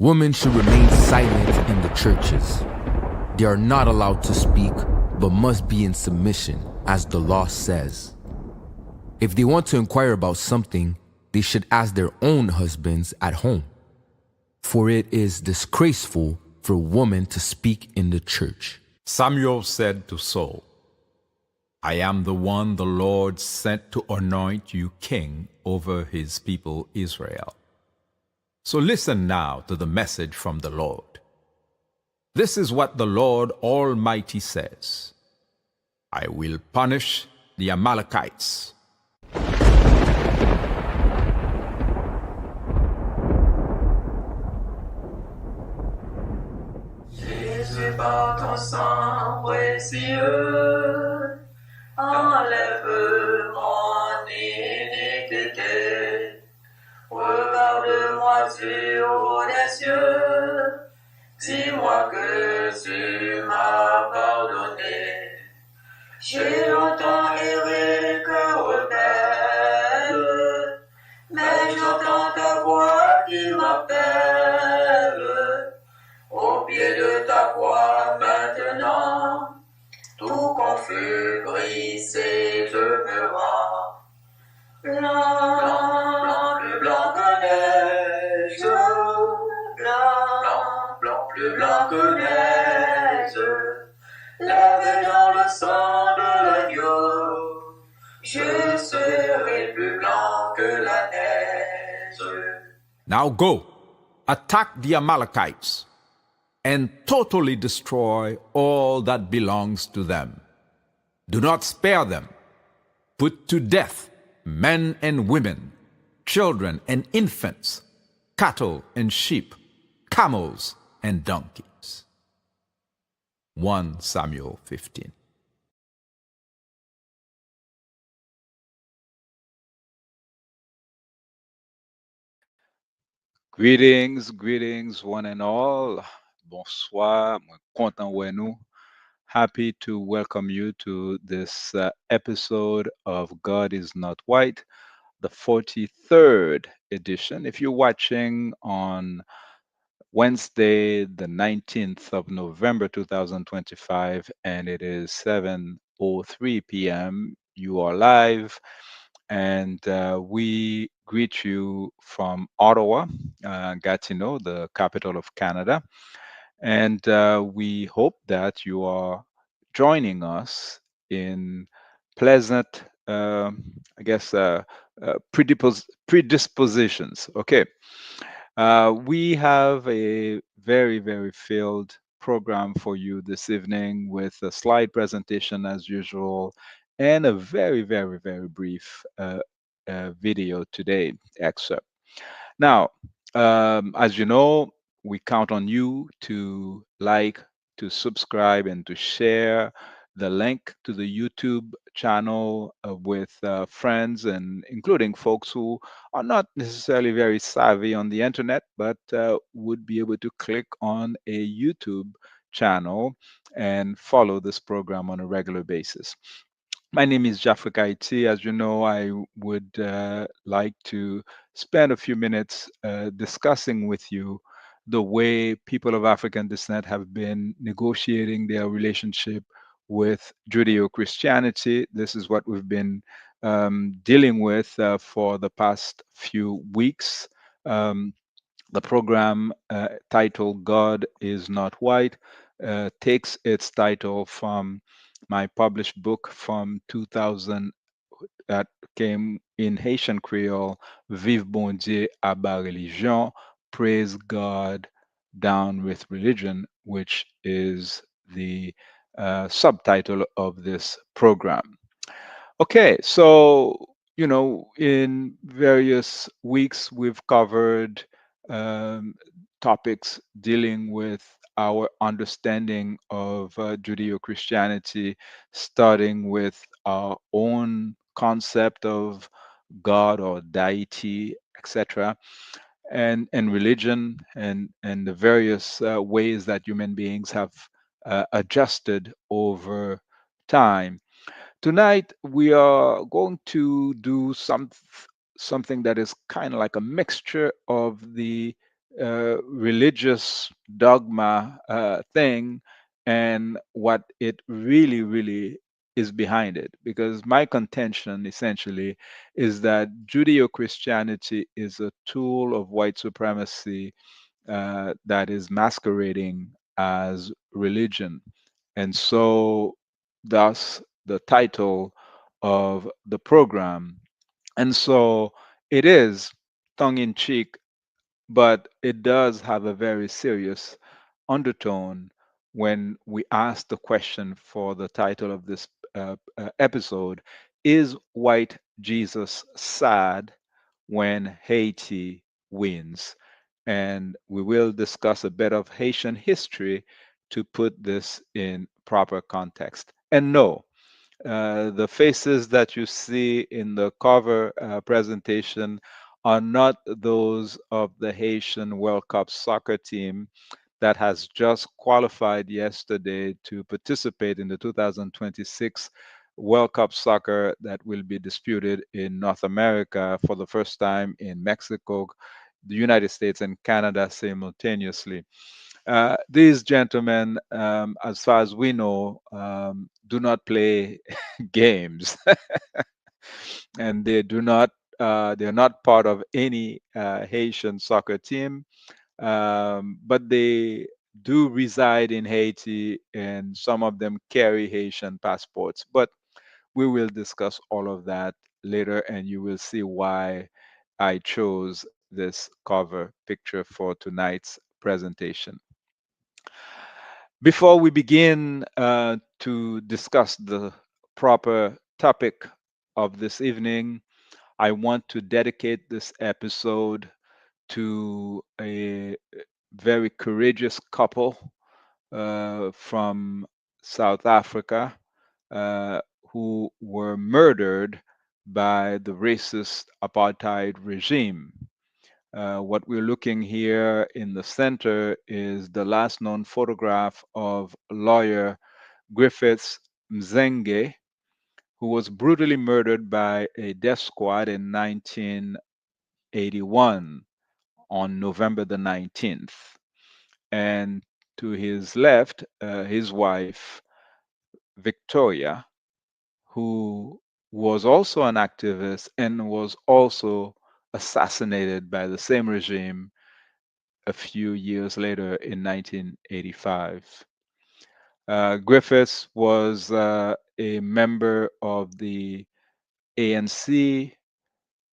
Women should remain silent in the churches. They are not allowed to speak, but must be in submission, as the law says. If they want to inquire about something, they should ask their own husbands at home. For it is disgraceful for a woman to speak in the church. Samuel said to Saul, I am the one the Lord sent to anoint you king over his people Israel. So listen now to the message from the Lord. This is what the Lord Almighty says. I will punish the Amalekites. Jésus, par ton sang précieux, enlève mon iniquité. Regarde-moi sur les cieux, dis-moi que tu m'as pardonné. J'ai longtemps erré cœur rebelle, mais j'entends ta voix qui m'appelle. Au pied de ta croix maintenant, tout confus, brisé, je me rends. Blanc, blanc, plus blanc que neige, blanc, plus blanc que neige. Lavé dans le sang de l'agneau, je serai plus blanc que la neige. Now go, attack the Amalekites, and totally destroy all that belongs to them. Do not spare them. Put to death men and women, children and infants, cattle and sheep, camels and donkeys. 1 Samuel 15. Greetings, one and all. Bonsoir, mwen kontan wè nou. Happy to welcome you to this episode of God is Not White, the 43rd edition. If you're watching on Wednesday, the 19th of November 2025, and it is 7:03 p.m., you are live. And we greet you from Ottawa, Gatineau, the capital of Canada. And we hope that you are joining us in pleasant, predispositions. Okay. We have a very, very filled program for you this evening with a slide presentation as usual and a very, very, very brief video today excerpt. Now, as you know, we count on you to like, to subscribe, and to share the link to the YouTube channel with friends, and including folks who are not necessarily very savvy on the internet, but would be able to click on a YouTube channel and follow this program on a regular basis. My name is Jafric Haiti. As you know, I would like to spend a few minutes discussing with you the way people of African descent have been negotiating their relationship with Judeo-Christianity. This is what we've been dealing with for the past few weeks. The program titled God is Not White takes its title from my published book from 2000 that came in Haitian Creole, Vive Bon Dieu à bas religion, Praise God Down with Religion, which is the subtitle of this program. Okay, so, in various weeks, we've covered topics dealing with our understanding of Judeo-Christianity, starting with our own concept of God or deity, etc., and religion, and the various ways that human beings have adjusted over time. Tonight, we are going to do something that is kind of like a mixture of the religious dogma thing and what it really, really is behind it. Because my contention essentially is that Judeo Christianity is a tool of white supremacy that is masquerading as religion. And so, thus, the title of the program. And so, it is tongue in cheek, but it does have a very serious undertone when we ask the question for the title of this episode: Is white Jesus sad when Haiti wins? And we will discuss a bit of Haitian history to put this in proper context. And no, the faces that you see in the cover presentation are not those of the Haitian World Cup soccer team that has just qualified yesterday to participate in the 2026 World Cup soccer that will be disputed in North America for the first time in Mexico, the United States, and Canada simultaneously. These gentlemen, as far as we know, do not play games, and they do not. They are not part of any Haitian soccer team, but they do reside in Haiti, and some of them carry Haitian passports. But we will discuss all of that later, and you will see why I chose this cover picture for tonight's presentation. Before we begin to discuss the proper topic of this evening, I want to dedicate this episode to a very courageous couple from South Africa who were murdered by the racist apartheid regime. What we're looking here in the center is the last known photograph of lawyer Griffiths Mzenge, who was brutally murdered by a death squad in 1981 on November the 19th. And to his left, his wife, Victoria, who was also an activist and was also assassinated by the same regime a few years later in 1985. Griffiths was a member of the ANC,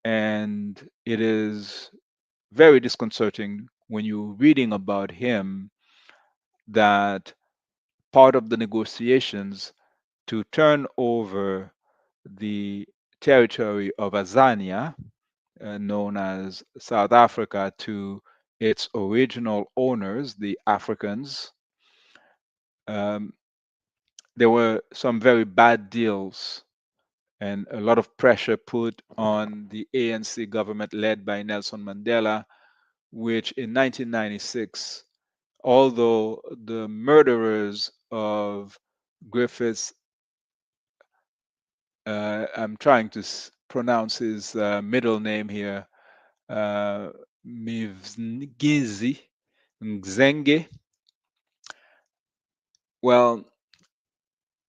and it is very disconcerting when you're reading about him that part of the negotiations to turn over the territory of Azania, known as South Africa, to its original owners, the Africans. Um, there were some very bad deals and a lot of pressure put on the ANC government led by Nelson Mandela, which in 1996, although the murderers of Griffiths, I'm trying to pronounce his middle name here, uh, Mivngizi Ngzenge. Well,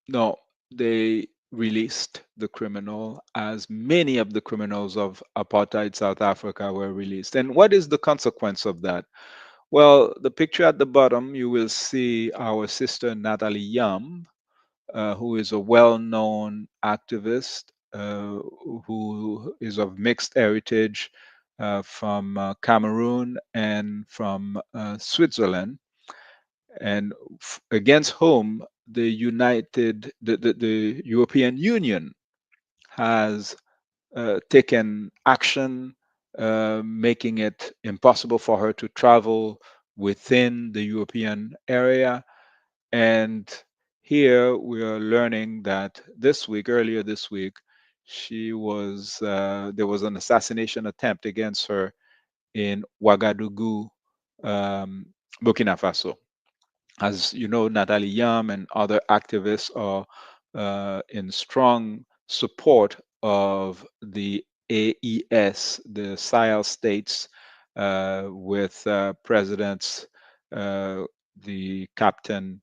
no, they released the criminal, as many of the criminals of apartheid South Africa were released. And what is the consequence of that? Well, the picture at the bottom, you will see our sister Natalie Yam, who is a well-known activist who is of mixed heritage from Cameroon and from Switzerland, and against whom the European Union has taken action, making it impossible for her to travel within the European area. And here we are learning that earlier this week, there was an assassination attempt against her in Ouagadougou, um, Burkina Faso. As you know, Natalie Yam and other activists are in strong support of the AES, the Sahel states, with presidents, uh, the captain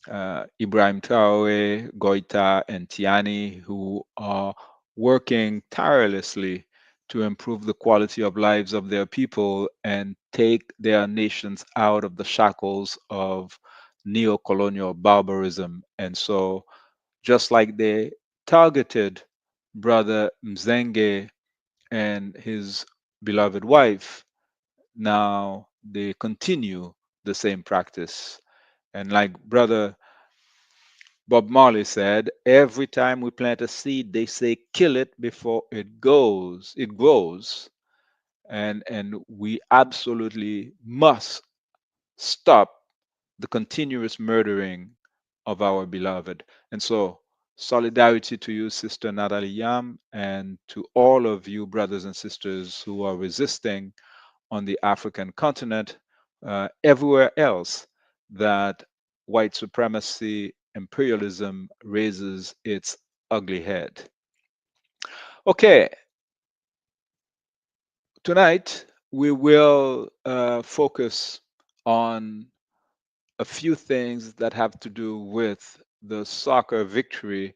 Ibrahim Traore, Goita, and Tiani, who are working tirelessly to improve the quality of lives of their people and take their nations out of the shackles of neo-colonial barbarism. And so, just like they targeted Brother Mzenge and his beloved wife, now they continue the same practice. And like Brother Bob Marley said, every time we plant a seed, they say kill it before it grows. And we absolutely must stop the continuous murdering of our beloved. And so solidarity to you, Sister Natalie Yam, and to all of you, brothers and sisters who are resisting on the African continent, everywhere else that white supremacy, imperialism raises its ugly head. Okay, tonight we will focus on a few things that have to do with the soccer victory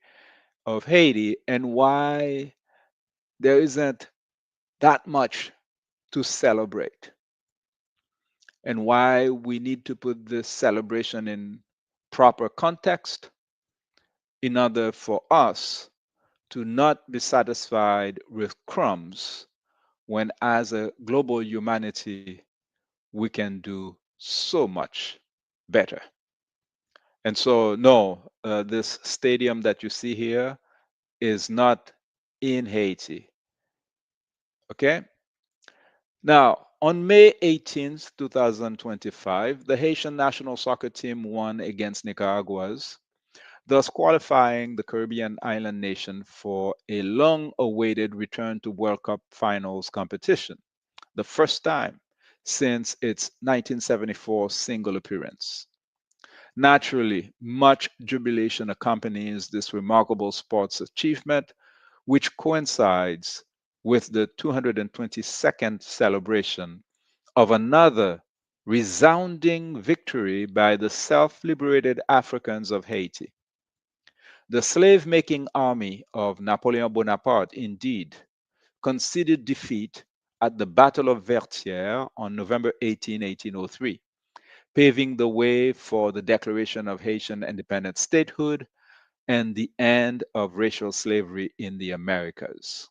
of Haiti and why there isn't that much to celebrate, and why we need to put this celebration in proper context in order for us to not be satisfied with crumbs when, as a global humanity, we can do so much better. And so, no, this stadium that you see here is not in Haiti. Okay? Now, on May 18th, 2025, the Haitian National Soccer Team won against Nicaragua's, thus qualifying the Caribbean island nation for a long awaited return to World Cup finals competition, the first time since its 1974 single appearance. Naturally, much jubilation accompanies this remarkable sports achievement, which coincides with the 222nd celebration of another resounding victory by the self liberated Africans of Haiti. The slave making army of Napoleon Bonaparte indeed conceded defeat at the Battle of Vertières on November 18, 1803, paving the way for the declaration of Haitian independent statehood and the end of racial slavery in the Americas.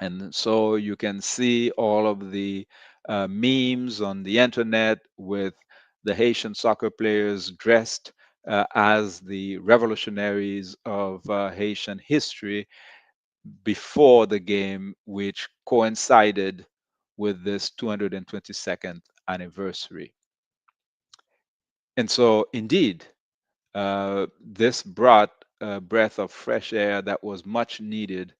And so you can see all of the memes on the internet with the Haitian soccer players dressed as the revolutionaries of Haitian history before the game, which coincided with this 222nd anniversary. And so, indeed, this brought a breath of fresh air that was much needed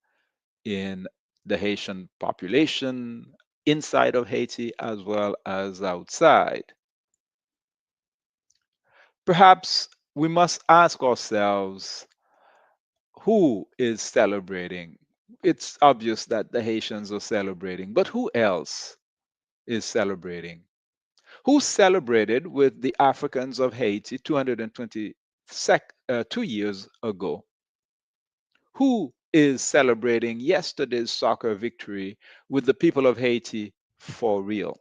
in the Haitian population, inside of Haiti as well as outside. Perhaps we must ask ourselves, who is celebrating? It's obvious that the Haitians are celebrating, but who else is celebrating? Who celebrated with the Africans of Haiti 2 years ago? Who is celebrating yesterday's soccer victory with the people of Haiti for real?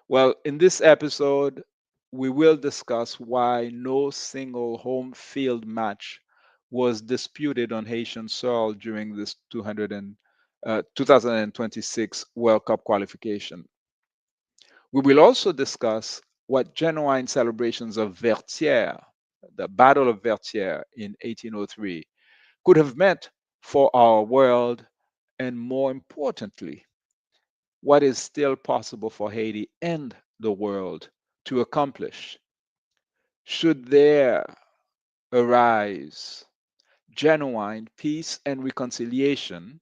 Well, in this episode, we will discuss why no single home field match was disputed on Haitian soil during this 2026 World Cup qualification. We will also discuss what genuine celebrations of Vertières, the Battle of Vertières in 1803, could have meant for our world, and more importantly, what is still possible for Haiti and the world to accomplish should there arise genuine peace and reconciliation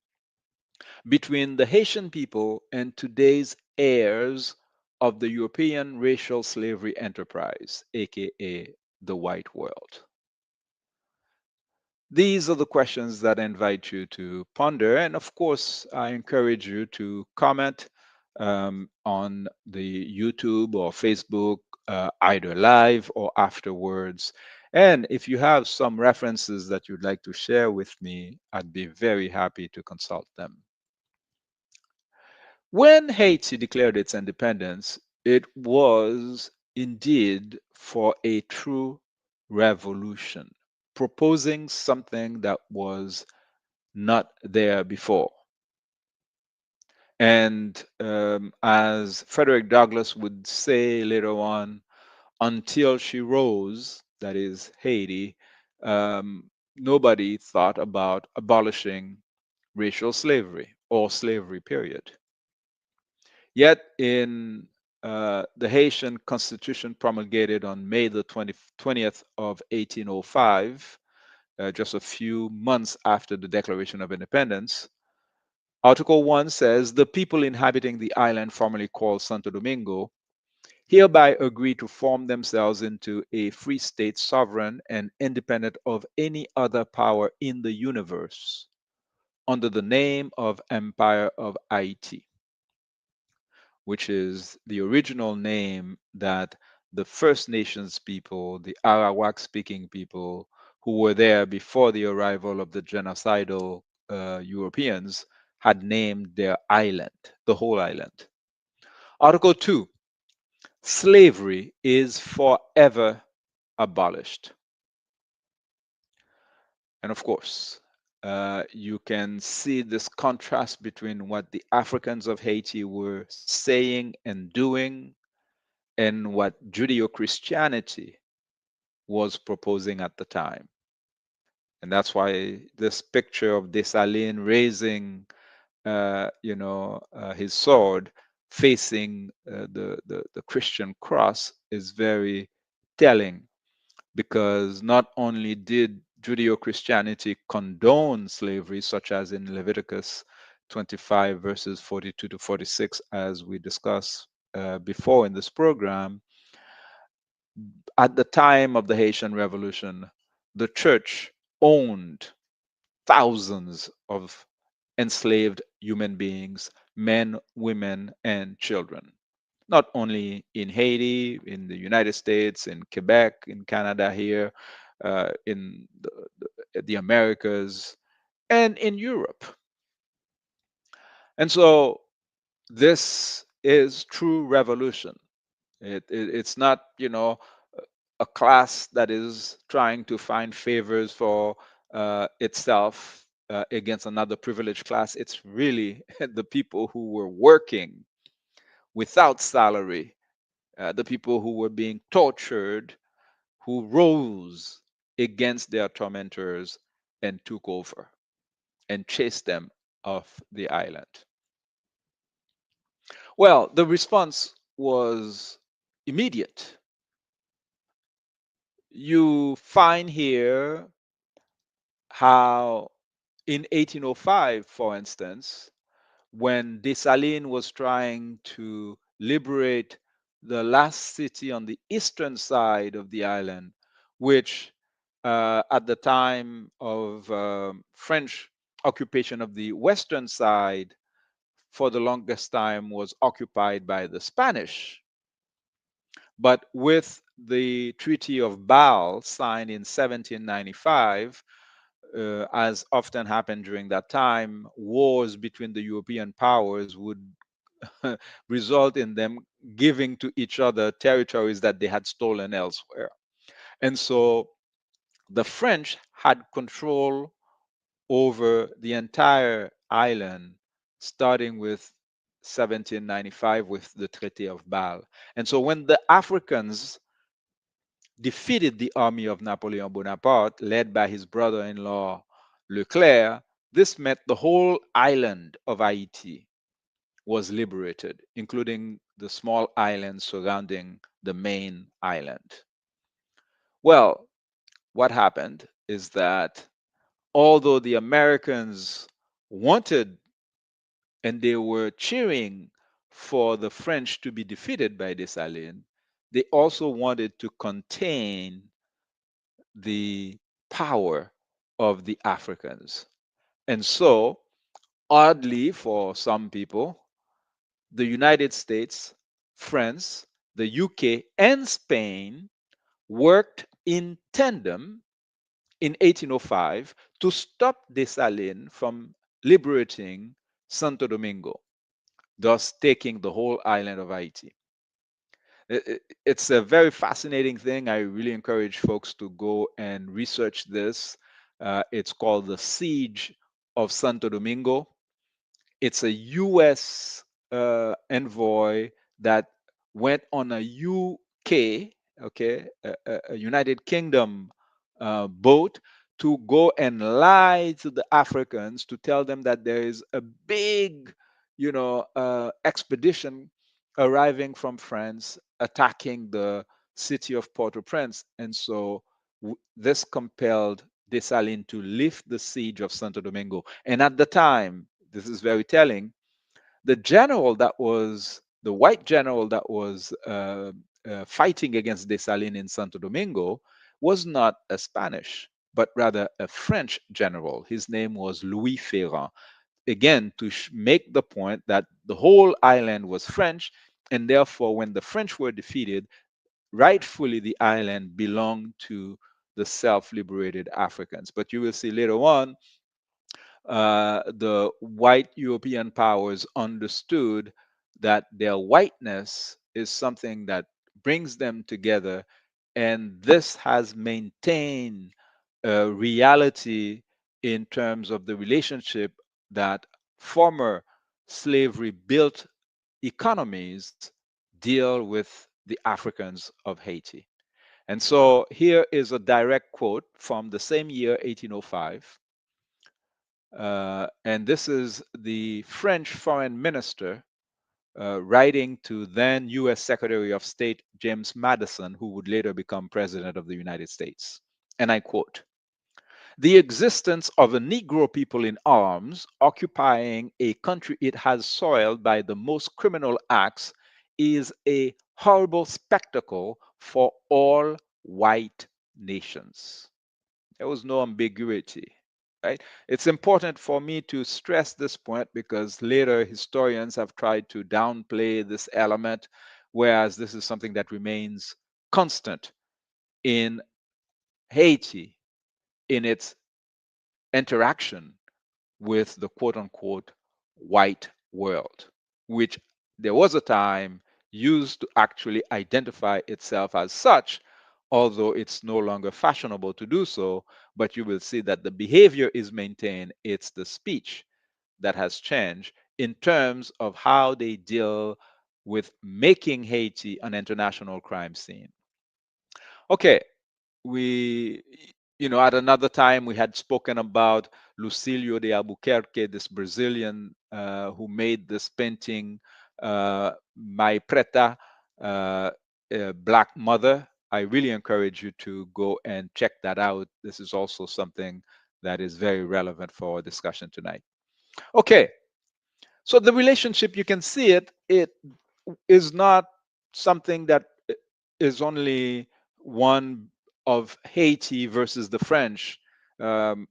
between the Haitian people and today's heirs of the European racial slavery enterprise, aka the white world. These are the questions that I invite you to ponder. And of course, I encourage you to comment on the YouTube or Facebook, either live or afterwards. And if you have some references that you'd like to share with me, I'd be very happy to consult them. When Haiti declared its independence, it was indeed for a true revolution, proposing something that was not there before. And as Frederick Douglass would say later on, until she rose, that is Haiti, nobody thought about abolishing racial slavery or slavery, period. Yet, in the Haitian Constitution promulgated on May the 20th of 1805, just a few months after the Declaration of Independence, Article 1 says the people inhabiting the island formerly called Santo Domingo hereby agree to form themselves into a free state sovereign and independent of any other power in the universe under the name of Empire of Haiti, which is the original name that the First Nations people, the Arawak speaking people who were there before the arrival of the genocidal Europeans, had named their island, the whole island. Article 2, slavery is forever abolished. And of course, you can see this contrast between what the Africans of Haiti were saying and doing and what Judeo Christianity was proposing at the time. And that's why this picture of Dessalines raising, his sword facing the Christian cross is very telling, because not only did Judeo Christianity condone slavery, such as in Leviticus 25, verses 42 to 46, as we discussed before in this program, at the time of the Haitian Revolution, the church owned thousands of enslaved human beings, men, women, and children. Not only in Haiti, in the United States, in Quebec, in Canada, here, in the Americas, and in Europe. And so this is true revolution. It's not, a class that is trying to find favors for itself against another privileged class. It's really the people who were working without salary, the people who were being tortured, who rose against their tormentors and took over and chased them off the island. Well, the response was immediate. You find here how in 1805, for instance, when Dessalines was trying to liberate the last city on the eastern side of the island, which at the time of French occupation of the western side for the longest time was occupied by the Spanish. But with the Treaty of Bâle signed in 1795, as often happened during that time, wars between the European powers would result in them giving to each other territories that they had stolen elsewhere. And so the French had control over the entire island, starting with 1795 with the Treaty of Bâle. And so when the Africans defeated the army of Napoleon Bonaparte, led by his brother in law Leclerc, this meant the whole island of Haiti was liberated, including the small islands surrounding the main island. Well, what happened is that although the Americans wanted and they were cheering for the French to be defeated by Dessalines, they also wanted to contain the power of the Africans. And so, oddly for some people, the United States, France, the UK, and Spain worked in tandem in 1805 to stop Dessalines from liberating Santo Domingo, thus taking the whole island of Haiti. It's a very fascinating thing. I really encourage folks to go and research this. It's called the Siege of Santo Domingo. It's a U.S. Envoy that went on a UK, okay, a United Kingdom boat to go and lie to the Africans to tell them that there is a big, expedition arriving from France attacking the city of Port-au-Prince, and so this compelled Dessalines to lift the siege of Santo Domingo. And at the time, this is very telling, the white general that was fighting against Dessalines in Santo Domingo was not a Spanish, but rather a French general. His name was Louis Ferrand. Again, to make the point that the whole island was French, and therefore, when the French were defeated, rightfully the island belonged to the self-liberated Africans. But you will see later on, the white European powers understood that their whiteness is something that brings them together, and this has maintained a reality in terms of the relationship that former slavery built economies deal with the Africans of Haiti. And so here is a direct quote from the same year, 1805. And this is the French foreign minister writing to then US Secretary of State James Madison, who would later become President of the United States. And I quote, "The existence of a Negro people in arms occupying a country it has soiled by the most criminal acts is a horrible spectacle for all white nations." There was no ambiguity, right? It's important for me to stress this point because later historians have tried to downplay this element, whereas this is something that remains constant in Haiti in its interaction with the quote unquote white world, which there was a time used to actually identify itself as such, although it's no longer fashionable to do so. But you will see that the behavior is maintained, it's the speech that has changed in terms of how they deal with making Haiti an international crime scene. Okay, we at another time we had spoken about Lucilio de Albuquerque, this Brazilian who made this painting, My Preta, Black Mother. I really encourage you to go and check that out. This is also something that is very relevant for our discussion tonight. Okay, so the relationship, you can see it is not something that is only one of Haiti versus the French. Um,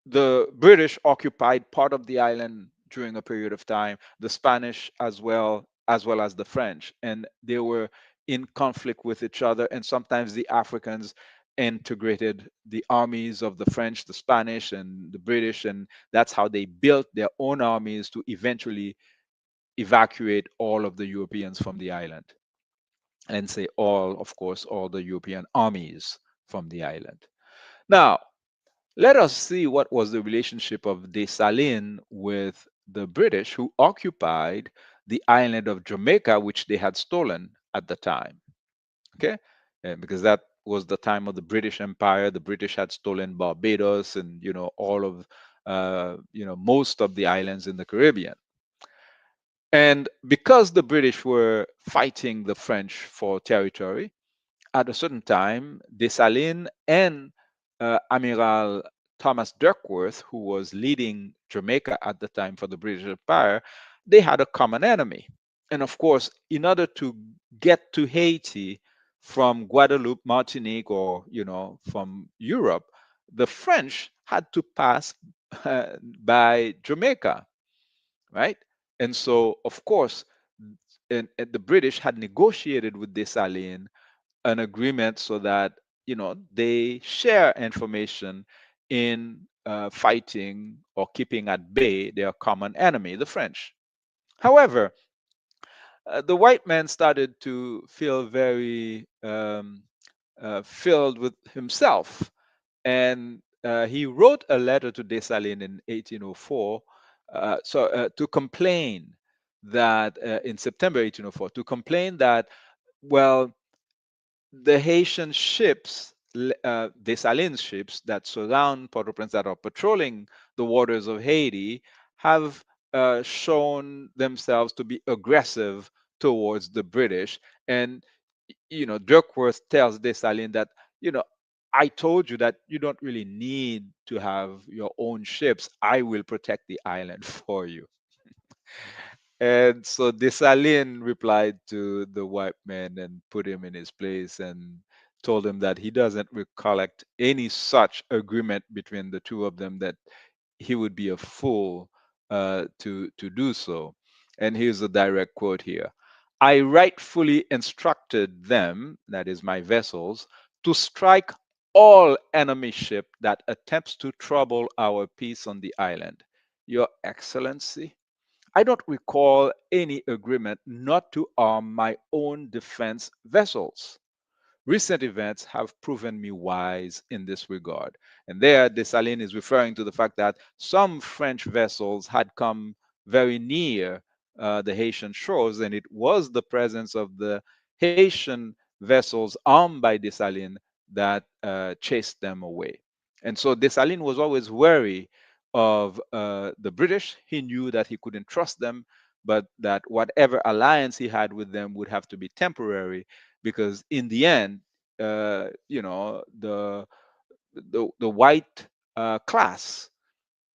the British occupied part of the island during a period of time, the Spanish as well as the French, and they were in conflict with each other. And sometimes the Africans integrated the armies of the French, the Spanish, and the British, and that's how they built their own armies to eventually evacuate all of the Europeans from the island. And say all, of course, all the European armies from the island. Now, let us see what was the relationship of Dessalines with the British, who occupied the island of Jamaica, which they had stolen at the time. Okay, because that was the time of the British Empire. The British had stolen Barbados and all of most of the islands in the Caribbean. And because the British were fighting the French for territory, at a certain time, Dessalines and Admiral Thomas Duckworth, who was leading Jamaica at the time for the British Empire, they had a common enemy. And of course, in order to get to Haiti from Guadeloupe, Martinique, or from Europe, the French had to pass by Jamaica, right? And so, of course, and the British had negotiated with Dessalines an agreement so that they share information in fighting or keeping at bay their common enemy, the French. However, the white man started to feel very filled with himself, and he wrote a letter to Dessalines in 1804, to complain that in September 1804, to complain that, well, the Haitian ships, Dessalines ships that surround Port-au-Prince, that are patrolling the waters of Haiti, have shown themselves to be aggressive towards the British. And Duckworth tells Dessalines that, you know, I told you that you don't really need to have your own ships. I will protect the island for you. And so Dessalines replied to the white man and put him in his place and told him that he doesn't recollect any such agreement between the two of them, that he would be a fool to do so. And here's a direct quote here. I rightfully instructed them, that is my vessels, to strike all enemy ship that attempts to trouble our peace on the island. Your Excellency, I don't recall any agreement not to arm my own defense vessels. Recent events have proven me wise in this regard. And there, Dessalines is referring to the fact that some French vessels had come very near the Haitian shores, and it was the presence of the Haitian vessels armed by Dessalines that chased them away. And so Dessalines was always wary of the British. He knew that he couldn't trust them, but that whatever alliance he had with them would have to be temporary, because in the end, the white class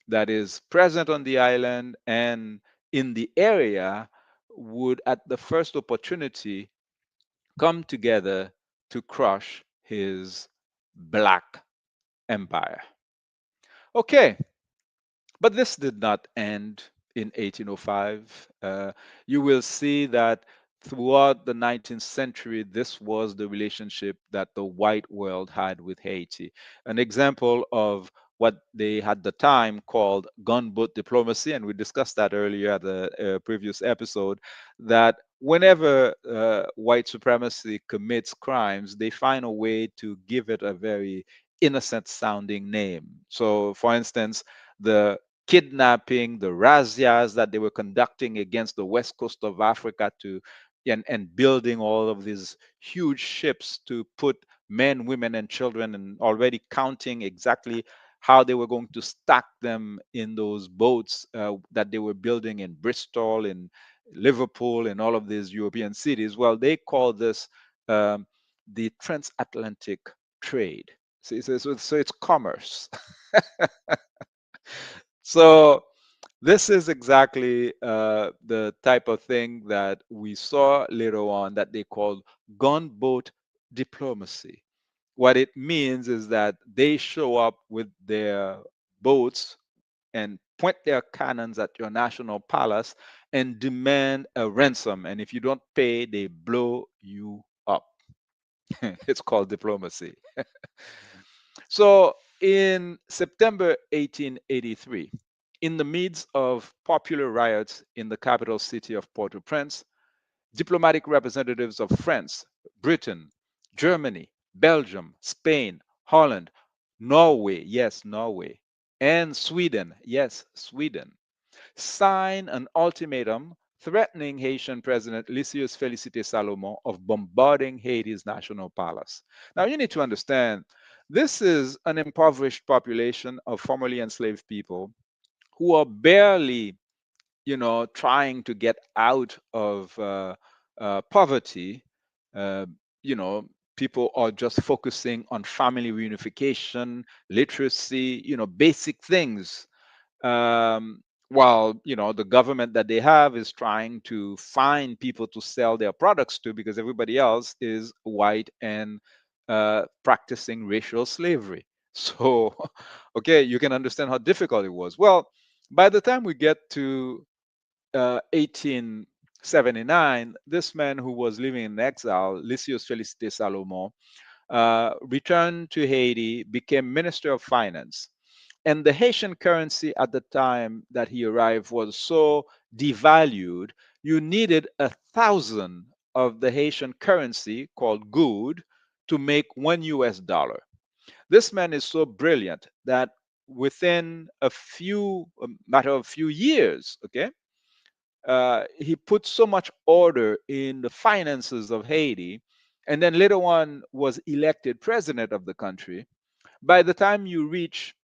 that is present on the island and in the area would, at the first opportunity, come together to crush his black empire. Okay, but this did not end in 1805. You will see that throughout the 19th century, this was the relationship that the white world had with Haiti. An example of what they had the time called gunboat diplomacy, and we discussed that earlier at the previous episode, that whenever white supremacy commits crimes, they find a way to give it a very innocent sounding name. So, for instance, the kidnapping, the razzias that they were conducting against the west coast of Africa and building all of these huge ships to put men, women, and children, and already counting exactly how they were going to stack them in those boats that they were building in Bristol, in Liverpool, and all of these European cities. Well, they call this the transatlantic trade. So it's commerce. So this is exactly the type of thing that we saw later on that they called gunboat diplomacy. What it means is that they show up with their boats and point their cannons at your national palace and demand a ransom. And if you don't pay, they blow you up. It's called diplomacy. So in September 1883, in the midst of popular riots in the capital city of Port-au-Prince, diplomatic representatives of France, Britain, Germany, Belgium, Spain, Holland, Norway, yes, Norway, and Sweden, yes, Sweden, signed an ultimatum threatening Haitian President Lysius Félicité Salomon of bombarding Haiti's national palace. Now, you need to understand, this is an impoverished population of formerly enslaved people who are barely, trying to get out of poverty. Uh, you know, People are just focusing on family reunification, literacy, basic things, while the government that they have is trying to find people to sell their products to, because everybody else is white and practicing racial slavery. So okay, you can understand how difficult it was. Well, by the time we get to 18 79, this man who was living in exile, Lysius Felicite Salomon, returned to Haiti, became Minister of Finance. And the Haitian currency at the time that he arrived was so devalued, you needed 1,000 of the Haitian currency called good to make $1. This man is so brilliant that within a matter of few years, okay, he put so much order in the finances of Haiti, and then later on was elected president of the country. By the time you reach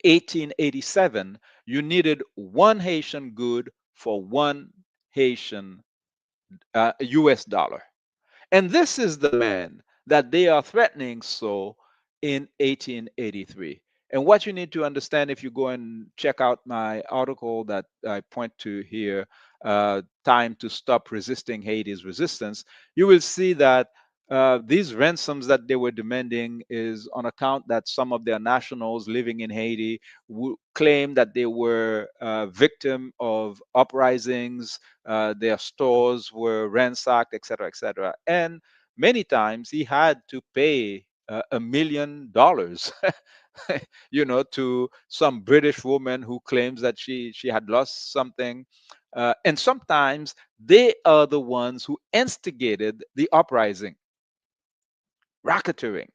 1887, you needed one Haitian good for one Haitian US dollar. And this is the man that they are threatening so in 1883. And what you need to understand, if you go and check out my article that I point to here, Time to Stop Resisting Haiti's Resistance, you will see that these ransoms that they were demanding is on account that some of their nationals living in Haiti claim that they were victim of uprisings, their stores were ransacked, etc., etc. And many times he had to pay $1 million, to some British woman who claims that she had lost something. And sometimes they are the ones who instigated the uprising, racketeering,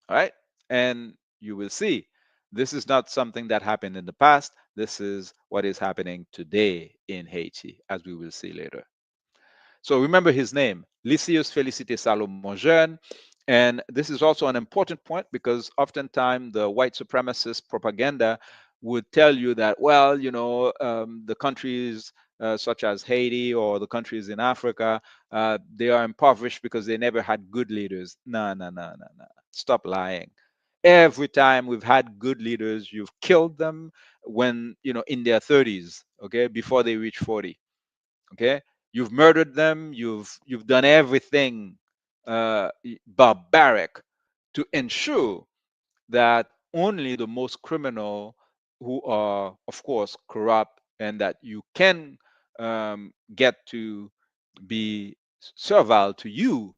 right? And you will see this is not something that happened in the past. This is what is happening today in Haiti, as we will see later. So remember his name, Lysius Felicite Salomon Jeune. And this is also an important point because oftentimes the white supremacist propaganda would tell you that, well, the countries such as Haiti or the countries in Africa, they are impoverished because they never had good leaders. No, no, no, no, no. Stop lying. Every time we've had good leaders, you've killed them when, in their 30s, okay, before they reach 40. Okay, you've murdered them, you've done everything barbaric to ensure that only the most criminal, who are of course corrupt and that you can get to be servile to you,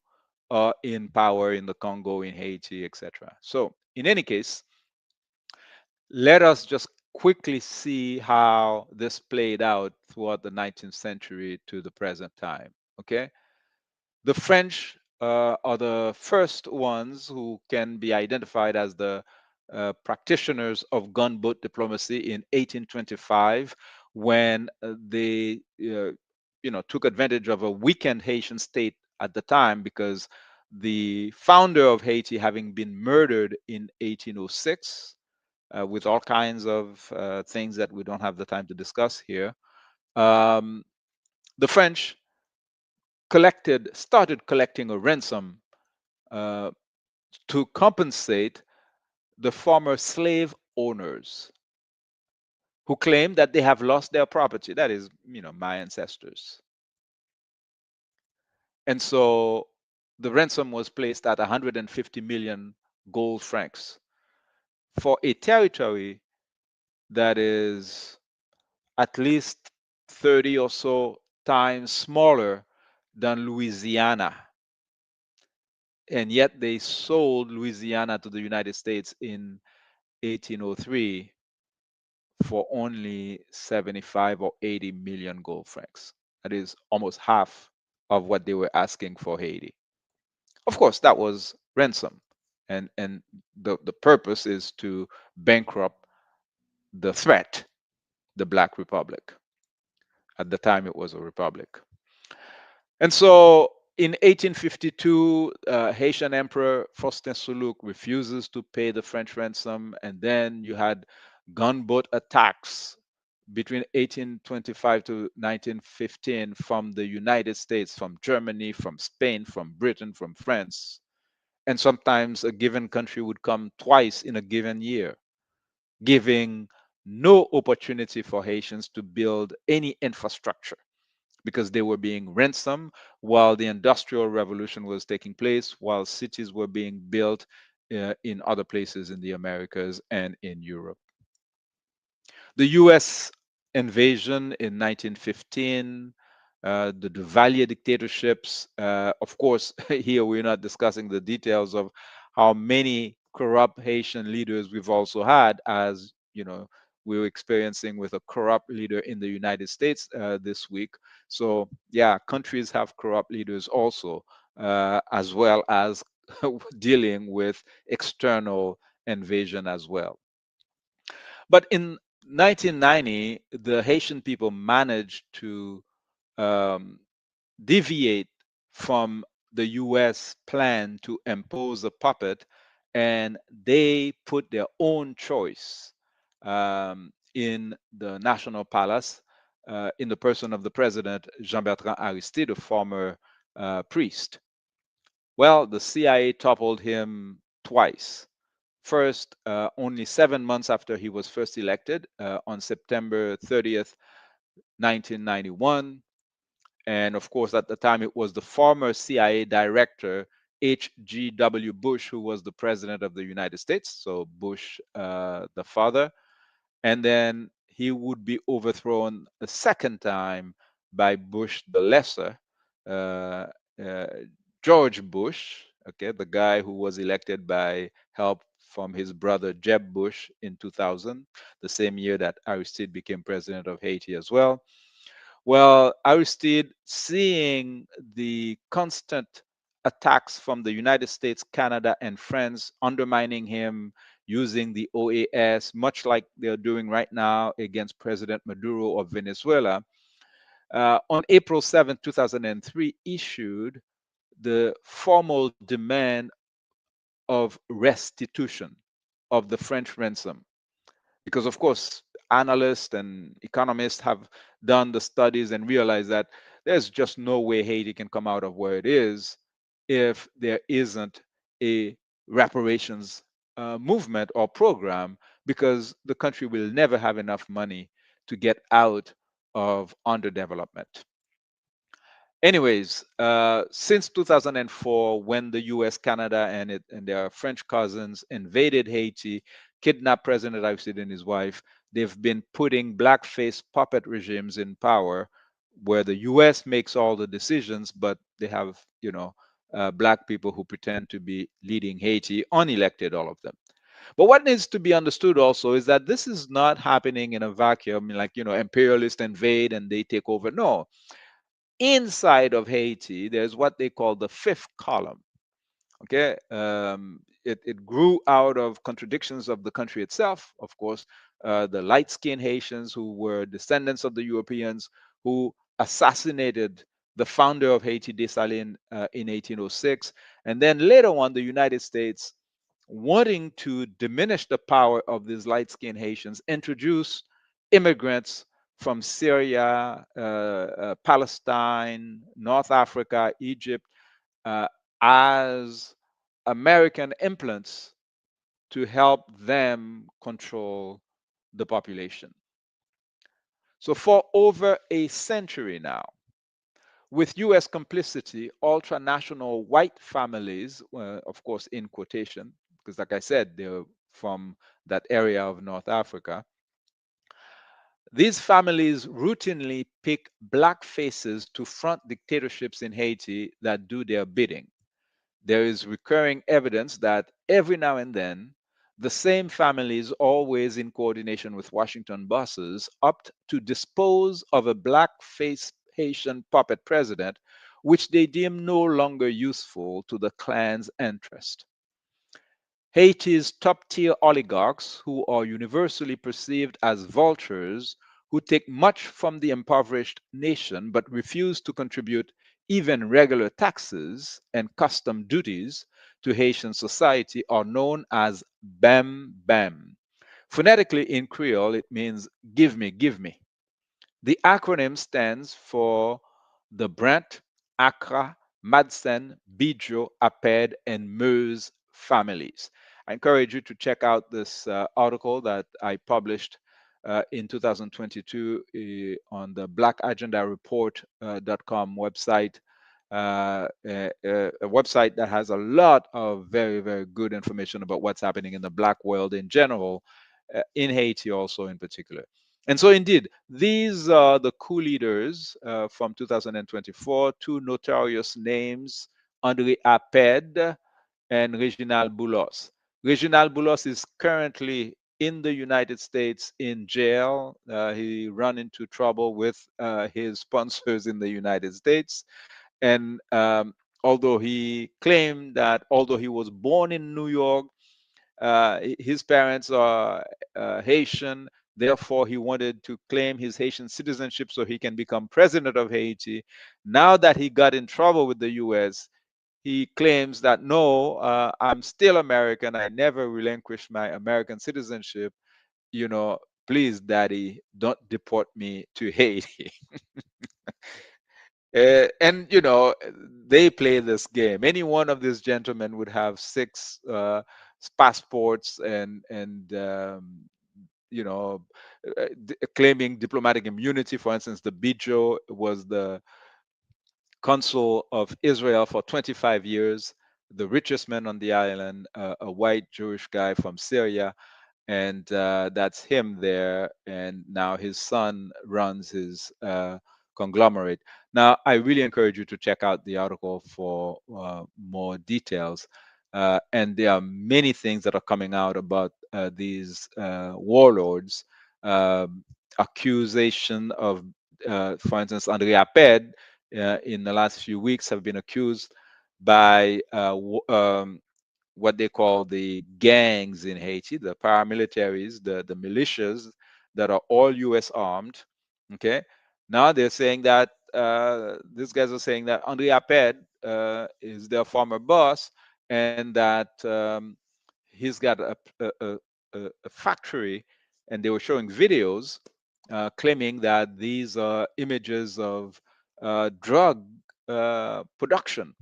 are in power in the Congo, in Haiti, etc. So in any case, let us just quickly see how this played out throughout the 19th century to the present time. Okay, the French are the first ones who can be identified as the practitioners of gunboat diplomacy in 1825, when they took advantage of a weakened Haitian state at the time, because the founder of Haiti having been murdered in 1806, with all kinds of things that we don't have the time to discuss here. Um, the French started collecting a ransom uh, to compensate the former slave owners who claim that they have lost their property. That is, my ancestors. And so the ransom was placed at 150 million gold francs for a territory that is at least 30 or so times smaller than Louisiana. And yet they sold Louisiana to the United States in 1803 for only 75 or 80 million gold francs. That is almost half of what they were asking for Haiti. Of course, that was ransom. And the purpose is to bankrupt the threat, the Black Republic. At the time, it was a republic. And so in 1852, Haitian Emperor Faustin Soulouque refuses to pay the French ransom. And then you had gunboat attacks between 1825 to 1915 from the United States, from Germany, from Spain, from Britain, from France. And sometimes a given country would come twice in a given year, giving no opportunity for Haitians to build any infrastructure, because they were being ransomed while the Industrial Revolution was taking place, while cities were being built in other places in the Americas and in Europe. The US invasion in 1915 the Duvalier dictatorships. Of course, here we're not discussing the details of how many corrupt Haitian leaders we've also had, as you know, we're experiencing with a corrupt leader in the United States this week. So, yeah, countries have corrupt leaders also, as well as dealing with external invasion as well. But in 1990, the Haitian people managed to um, deviate from the US plan to impose a puppet, and they put their own choice in the National Palace in the person of the president, Jean Bertrand Aristide, a former priest. Well, the CIA toppled him twice. First, only 7 months after he was first elected, on September 30th, 1991. And of course, at the time, it was the former CIA director, H.G.W. Bush, who was the president of the United States. So, Bush, the father. And then he would be overthrown a second time by Bush the lesser, uh, uh, George Bush, okay, the guy who was elected by help from his brother Jeb Bush in 2000, the same year that Aristide became president of Haiti as well. Well, Aristide, seeing the constant attacks from the United States, Canada, and France undermining him using the OAS, much like they're doing right now against President Maduro of Venezuela, on April 7th, 2003, issued the formal demand of restitution of the French ransom, because of course analysts and economists have done the studies and realized that there's just no way Haiti can come out of where it is if there isn't a reparations movement or program, because the country will never have enough money to get out of underdevelopment. Anyways, since 2004, when the U.S., Canada, and their French cousins invaded Haiti, kidnapped President Aristide and his wife, they've been putting blackface puppet regimes in power, where the U.S. makes all the decisions, but they have, black people who pretend to be leading Haiti, unelected, all of them. But what needs to be understood also is that this is not happening in a vacuum, like, imperialists invade and they take over. No, inside of Haiti, there's what they call the fifth column. Okay, it grew out of contradictions of the country itself. Of course, the light-skinned Haitians who were descendants of the Europeans who assassinated the founder of Haiti, Dessalines, in 1806, and then later on, the United States, wanting to diminish the power of these light-skinned Haitians, introduced immigrants from Syria, Palestine, North Africa, Egypt, uh, as American implants to help them control the population. So, for over a century now, with US complicity, ultranational white families, of course, in quotation, because, like I said, they're from that area of North Africa, these families routinely pick black faces to front dictatorships in Haiti that do their bidding. There is recurring evidence that every now and then, the same families, always in coordination with Washington bosses, opt to dispose of a black-faced Haitian puppet president, which they deem no longer useful to the clan's interest. Haiti's top tier oligarchs, who are universally perceived as vultures, who take much from the impoverished nation but refuse to contribute even regular taxes and custom duties to Haitian society, are known as Bam Bam. Phonetically in Creole, it means give me, give me. The acronym stands for the Brant, Accra, Madsen, Bijo, Aped, and Meuse families. I encourage you to check out this article that I published in 2022 on the blackagendareport.com website, a website that has a lot of very, very good information about what's happening in the Black world in general, in Haiti also in particular. And so, indeed, these are the coup leaders from 2024, two notorious names, André Aped and Reginald Boulos. Reginald Boulos is currently in the United States in jail. He ran into trouble with his sponsors in the United States. And although he claimed that although he was born in New York, his parents are Haitian. Therefore, he wanted to claim his Haitian citizenship so he can become president of Haiti. Now that he got in trouble with the US, he claims that no, I'm still American. I never relinquished my American citizenship. You know, please, daddy, don't deport me to Haiti. And they play this game. Any one of these gentlemen would have six passports and you know claiming diplomatic immunity. For instance, the Bijo was the consul of Israel for 25 years, the richest man on the island, a white Jewish guy from Syria, and that's him there. And now his son runs his conglomerate. Now, I really encourage you to check out the article for more details. And there are many things that are coming out about these warlords. Accusation of, for instance, André Aped in the last few weeks have been accused by what they call the gangs in Haiti, the paramilitaries, the militias that are all U.S. armed. Okay, now they're saying that these guys are saying that André Aped is their former boss, and that he's got a factory, and they were showing videos claiming that these are images of drug production,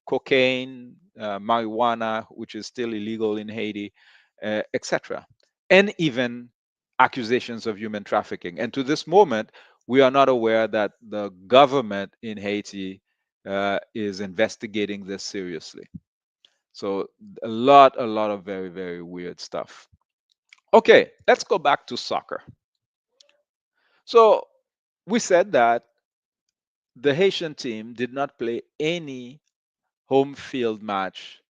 cocaine, marijuana, which is still illegal in Haiti, etc., and even accusations of human trafficking. And to this moment, we are not aware that the government in Haiti is investigating this seriously. So a lot of very, very weird stuff. Okay, let's go back to soccer. So we said that the Haitian team did not play any home field match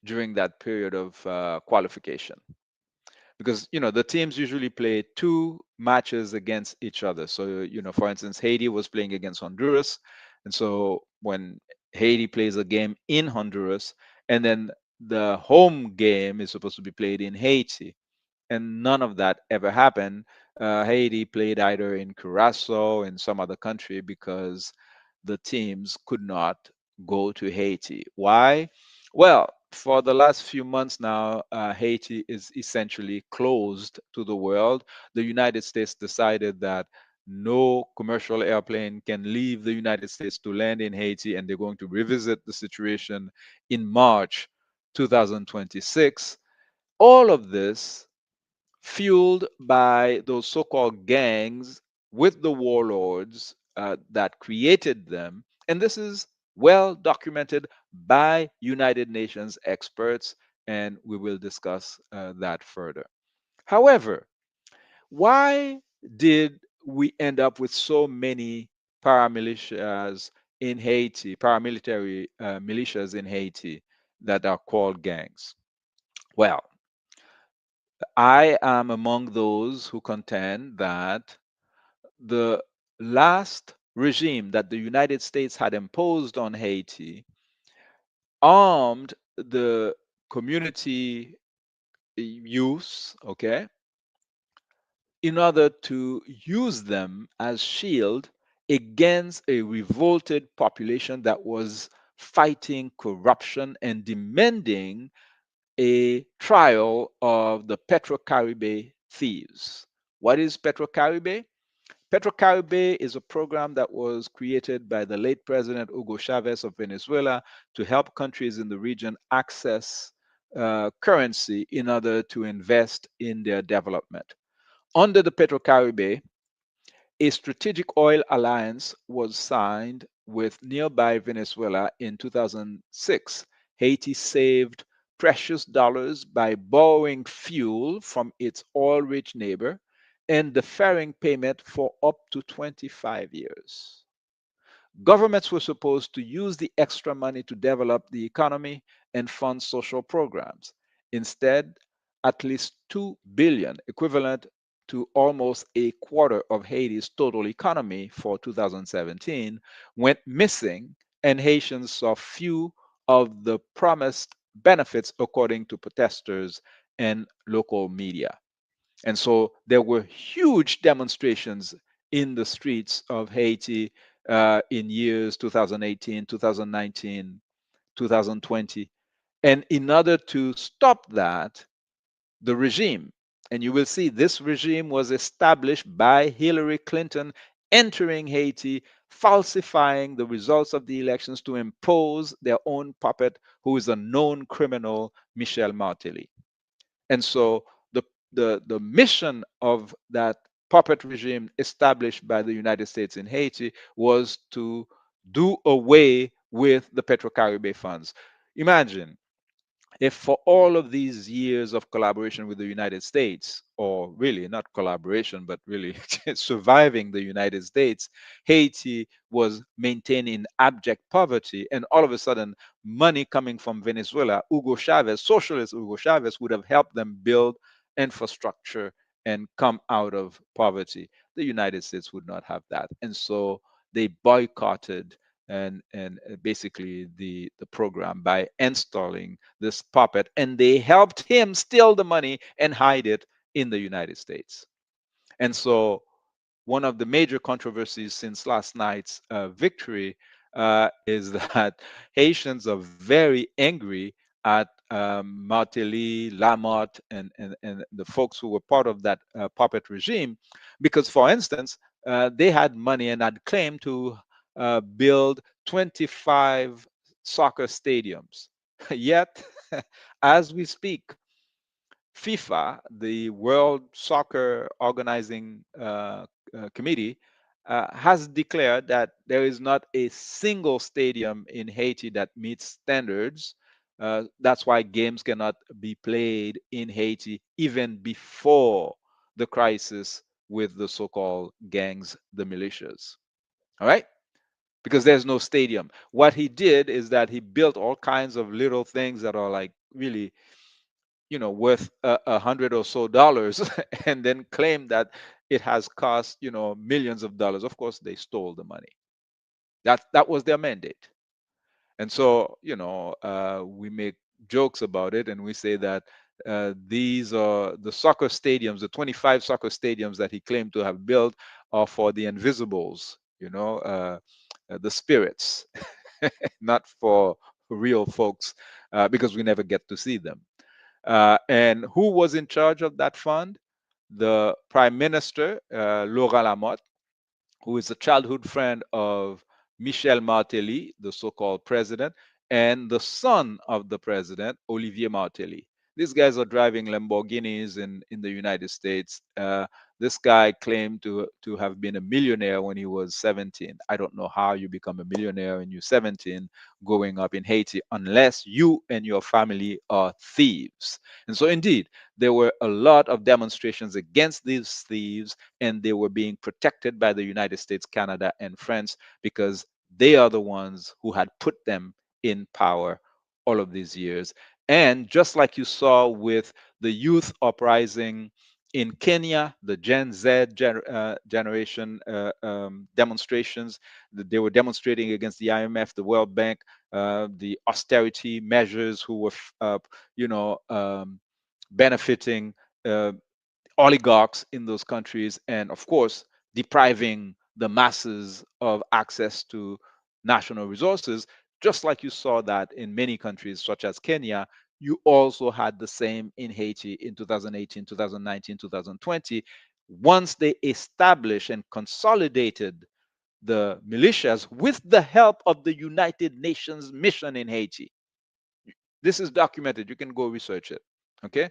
during that period of qualification, because the teams usually play two matches against each other. So for instance, Haiti was playing against Honduras, and so when Haiti plays a game in Honduras, and then the home game is supposed to be played in Haiti, and none of that ever happened. Haiti played either in Curacao in some other country because the teams could not go to Haiti. Why? Well, for the last few months now, Haiti is essentially closed to the world. The United States decided that no commercial airplane can leave the United States to land in Haiti, and they're going to revisit the situation in March 2026. All of this fueled by those so-called gangs with the warlords that created them. And this is well documented by United Nations experts, and we will discuss that further. However, why did we end up with so many paramilitias in Haiti, paramilitary militias in Haiti that are called gangs? Well, I am among those who contend that the last regime that the United States had imposed on Haiti armed the community youths, okay, in order to use them as shield against a revolted population that was fighting corruption and demanding a trial of the Petrocaribe thieves. What is Petrocaribe? Petrocaribe is a program that was created by the late President Hugo Chavez of Venezuela to help countries in the region access currency in order to invest in their development. Under the Petrocaribe, a strategic oil alliance was signed with nearby Venezuela in 2006. Haiti saved precious dollars by borrowing fuel from its oil rich neighbor and deferring payment for up to 25 years. Governments were supposed to use the extra money to develop the economy and fund social programs. Instead, at least 2 billion, equivalent to almost a quarter of Haiti's total economy for 2017, went missing, and Haitians saw few of the promised benefits, according to protesters and local media. And so there were huge demonstrations in the streets of Haiti in years 2018, 2019, 2020. And in order to stop that, the regime, and you will see this regime was established by Hillary Clinton entering Haiti, falsifying the results of the elections to impose their own puppet, who is a known criminal, Michel Martelly. And so the mission of that puppet regime established by the United States in Haiti was to do away with the Petrocaribe funds. Imagine if for all of these years of collaboration with the United States, or really not collaboration, but really surviving the United States, Haiti was maintaining abject poverty, and all of a sudden, money coming from Venezuela, Hugo Chavez, socialist Hugo Chavez, would have helped them build infrastructure and come out of poverty. The United States would not have that. And so they boycotted and basically the program by installing this puppet, and they helped him steal the money and hide it in the United States. And so one of the major controversies since last night's victory is that Haitians are very angry at Martelly, Lamotte, and the folks who were part of that puppet regime, because, for instance, they had money and had claimed to build 25 soccer stadiums. Yet, as we speak, FIFA, the World Soccer Organizing Committee, has declared that there is not a single stadium in Haiti that meets standards. That's why games cannot be played in Haiti even before the crisis with the so called gangs, the militias. All right? Because there's no stadium. What he did is that he built all kinds of little things that are like really, worth $100 or so dollars, and then claim that it has cost, millions of dollars. Of course, they stole the money. That was their mandate. And so, we make jokes about it, and we say that these are the soccer stadiums, the 25 soccer stadiums that he claimed to have built are for the invisibles, the spirits, not for real folks, because we never get to see them. And who was in charge of that fund? The Prime Minister, Laura Lamotte, who is a childhood friend of Michel Martelly, the so called president, and the son of the president, Olivier Martelly. These guys are driving Lamborghinis in the United States. This guy claimed to have been a millionaire when he was 17. I don't know how you become a millionaire when you're 17 growing up in Haiti, unless you and your family are thieves. And so, indeed, there were a lot of demonstrations against these thieves, and they were being protected by the United States, Canada, and France, because they are the ones who had put them in power all of these years. And just like you saw with the youth uprising in Kenya, the Gen Z generation demonstrations, they were demonstrating against the IMF, the World Bank, the austerity measures, who were, you know, um, benefiting uh, oligarchs in those countries, and of course, depriving the masses of access to national resources. Just like you saw that in many countries, such as Kenya, you also had the same in Haiti in 2018, 2019, 2020. Once they established and consolidated the militias with the help of the United Nations mission in Haiti, this is documented. You can go research it. Okay.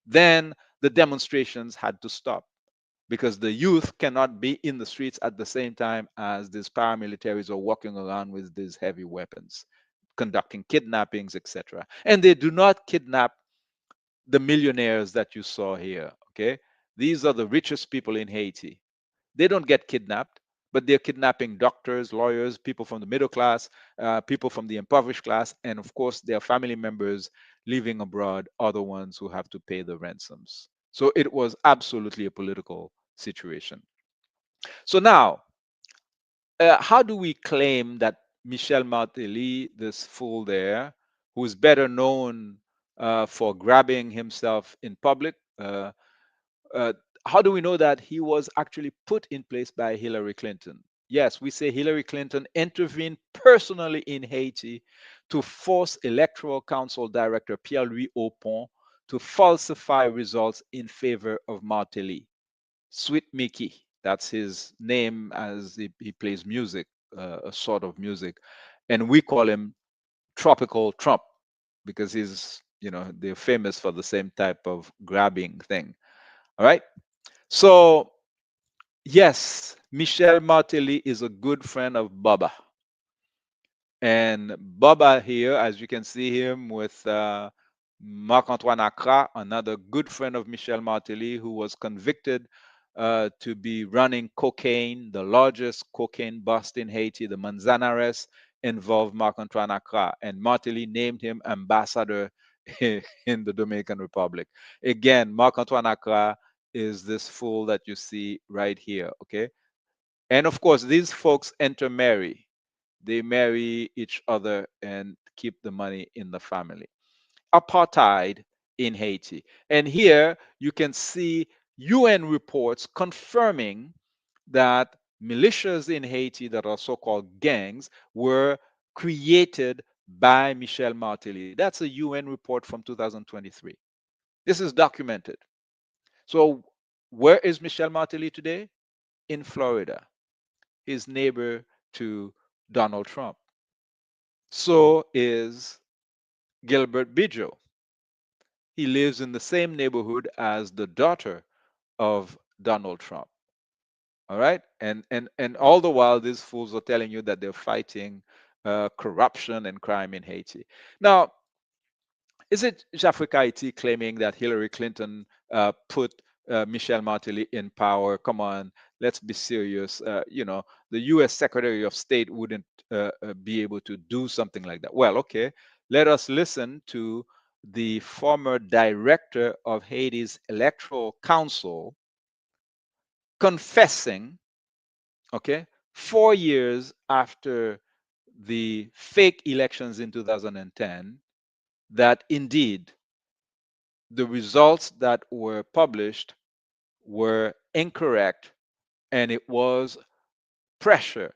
Then the demonstrations had to stop, because the youth cannot be in the streets at the same time as these paramilitaries are walking around with these heavy weapons. conducting kidnappings, etc. And they do not kidnap the millionaires that you saw here. Okay, these are the richest people in Haiti. They don't get kidnapped, but they're kidnapping doctors, lawyers, people from the middle class, people from the impoverished class, and of course, their family members living abroad are the ones who have to pay the ransoms. So it was absolutely a political situation. So now, how do we claim that Michel Martelly, this fool there, who is better known for grabbing himself in public, uh, how do we know that he was actually put in place by Hillary Clinton? Yes, we say Hillary Clinton intervened personally in Haiti to force Electoral Council Director Pierre-Louis Aupon to falsify results in favor of Martelly. Sweet Mickey, that's his name as he plays music, a sort of music. And we call him Tropical Trump because they're famous for the same type of grabbing thing. All right. So, yes, Michel Martelly is a good friend of Baba. And Baba here, as you can see him with Marc-Antoine Accra, another good friend of Michel Martelly, who was convicted to be running cocaine, the largest cocaine bust in Haiti, the Manzanares, involved Marc-Antoine Accra. And Martelly named him ambassador in the Dominican Republic. Again, Marc-Antoine Accra is this fool that you see right here, okay? And of course, these folks intermarry. They marry each other and keep the money in the family. Apartheid in Haiti. And here you can see UN reports confirming that militias in Haiti that are so-called gangs were created by Michel Martelly. That's a UN report from 2023. This is documented. So where is Michel Martelly today? In Florida, his neighbor to Donald Trump. So is Gilbert Bidjo. He lives in the same neighborhood as the daughter of Donald Trump. All right, and all the while, these fools are telling you that they're fighting corruption and crime in Haiti. Now, is it Jafrica Haiti claiming that Hillary Clinton put Michel Martelly in power? Come on, let's be serious. The U.S. Secretary of State wouldn't be able to do something like that. Well, okay, let us listen to the former director of Haiti's Electoral Council confessing, okay, 4 years after the fake elections in 2010, that indeed the results that were published were incorrect, and it was pressure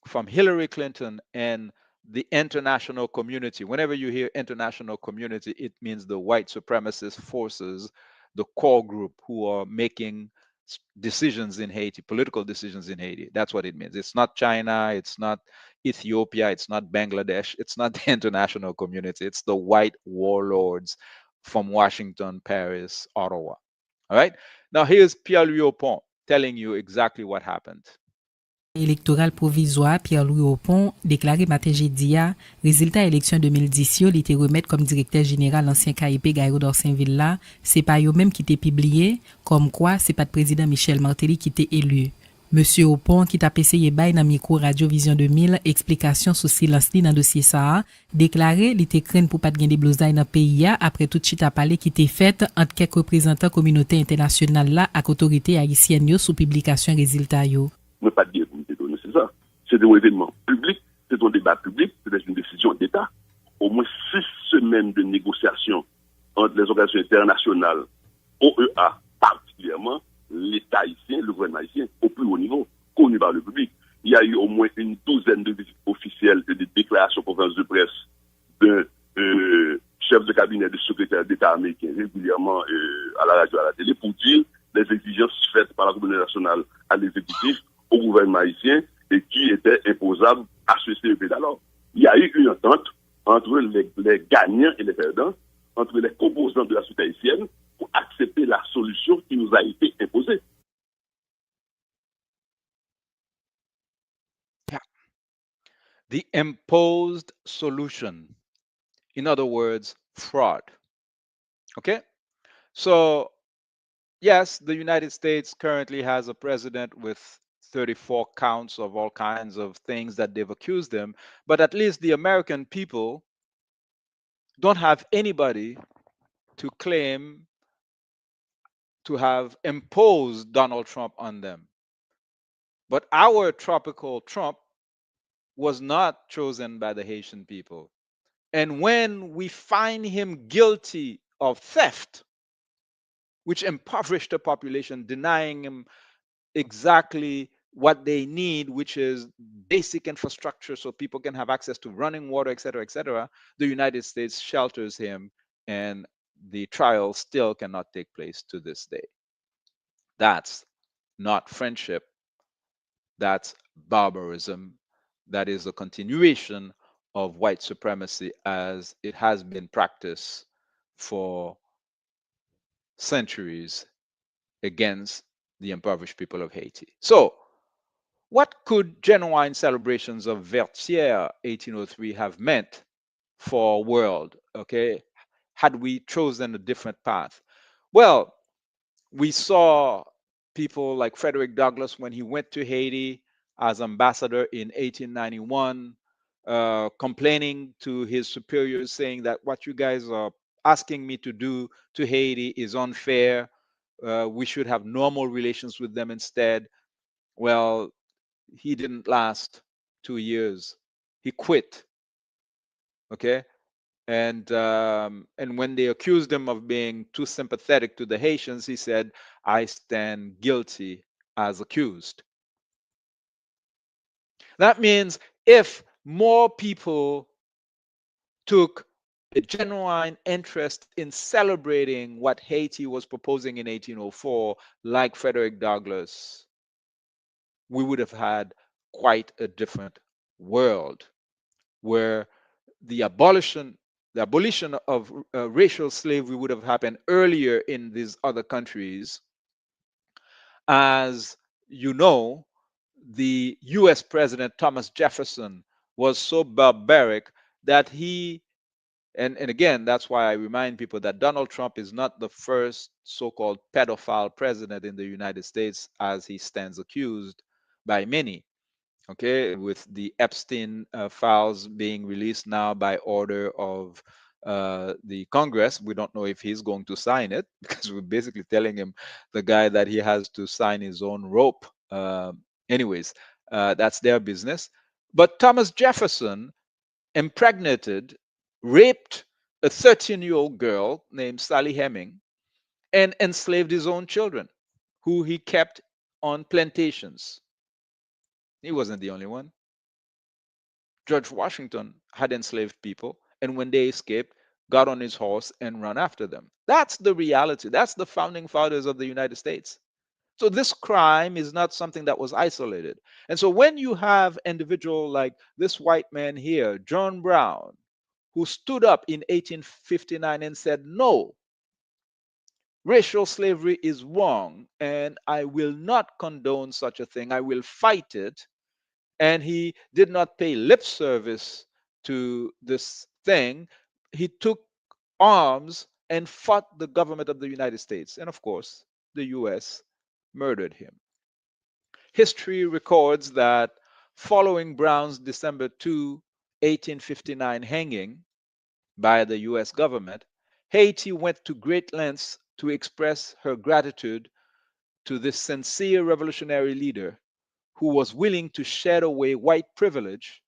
from Hillary Clinton and the international community. Whenever you hear international community, it means the white supremacist forces, the core group who are making decisions in Haiti, political decisions in Haiti. That's what it means. It's not China, it's not Ethiopia, it's not Bangladesh, it's not the international community, it's the white warlords from Washington, Paris, Ottawa. All right. Now here's Pierre-Louis Aupon telling you exactly what happened. Électoral provisoire Pierre-Louis Aupon déclaré matin jeudi a résultat élection 2010 yo li te remettre comme directeur général l'ancien KIP Gaïro d'Orsainville là, c'est pas yo même qui te publié comme quoi c'est pas le président Michel Martelly qui t'est élu. Monsieur Aupon qui t'a essayé bay dans micro Radio Vision 2000 explication sur silence li dans dossier ça déclaré li te craint pour pas de gain de blosaille dans pays après tout chita parler qui t'est fait entre quelques représentants communauté internationale là avec autorité haïtienne yo sous publication résultat yo. Ne pas dire pour me donner, c'est ça. C'est un événement public, c'est un débat public, c'est une décision d'État. Au moins 6 semaines de négociations entre les organisations internationales, OEA particulièrement, l'État haïtien, le gouvernement haïtien, au plus haut niveau, connu par le public. Il y a eu au moins une douzaine de visites officielles et de déclarations, conférences de presse d'un chef de cabinet du secrétaire d'État américain régulièrement à la radio, à la télé, pour dire les exigences faites par la communauté nationale à l'exécutif, au gouvernement haïtien, et qui étaient imposables à ce CEP d'alors. Il y a eu une entente entre les gagnants et les perdants, entre les composants de la société haïtienne, pour accepter la solution qui nous a été imposée. the imposed solution. In other words, fraud. Okay? So, yes, the United States currently has a president with 34 counts of all kinds of things that they've accused him, but at least the American people don't have anybody to claim to have imposed Donald Trump on them. But our tropical Trump was not chosen by the Haitian people. And when we find him guilty of theft, which impoverished the population, denying him exactly what they need, which is basic infrastructure so people can have access to running water, et cetera, the United States shelters him, and the trial still cannot take place to this day. That's not friendship, that's barbarism. That is a continuation of white supremacy as it has been practiced for centuries against the impoverished people of Haiti. So, what could genuine celebrations of Vertières 1803 have meant for a world, okay, had we chosen a different path? Well, we saw people like Frederick Douglass when he went to Haiti as ambassador in 1891, complaining to his superiors, saying that what you guys are asking me to do to Haiti is unfair. We should have normal relations with them instead. Well, he didn't last 2 years. He quit. Okay, and when they accused him of being too sympathetic to the Haitians, he said, "I stand guilty as accused." That means if more people took a genuine interest in celebrating what Haiti was proposing in 1804, like Frederick Douglass, we would have had quite a different world where the abolition of racial slavery would have happened earlier in these other countries. As you know, the US President Thomas Jefferson was so barbaric that and again, that's why I remind people that Donald Trump is not the first so-called pedophile president in the United States, as he stands accused by many. Okay, with the Epstein files being released now by order of the Congress. We don't know if he's going to sign it because we're basically telling him, the guy, that he has to sign his own rope. Anyways, that's their business. But Thomas Jefferson impregnated, raped a 13-year-old girl named Sally Heming, and enslaved his own children, who he kept on plantations. He wasn't the only one. George Washington had enslaved people, and when they escaped, got on his horse and ran after them. That's the reality. That's the founding fathers of the United States. So this crime is not something that was isolated. And so when you have individual like this white man here, John Brown, who stood up in 1859 and said, "No, racial slavery is wrong, and I will not condone such a thing. I will fight it," and he did not pay lip service to this thing. He took arms and fought the government of the United States. And of course, the US murdered him. History records that following Brown's December 2, 1859 hanging by the US government, Haiti went to great lengths to express her gratitude to this sincere revolutionary leader who was willing to shed away white privilege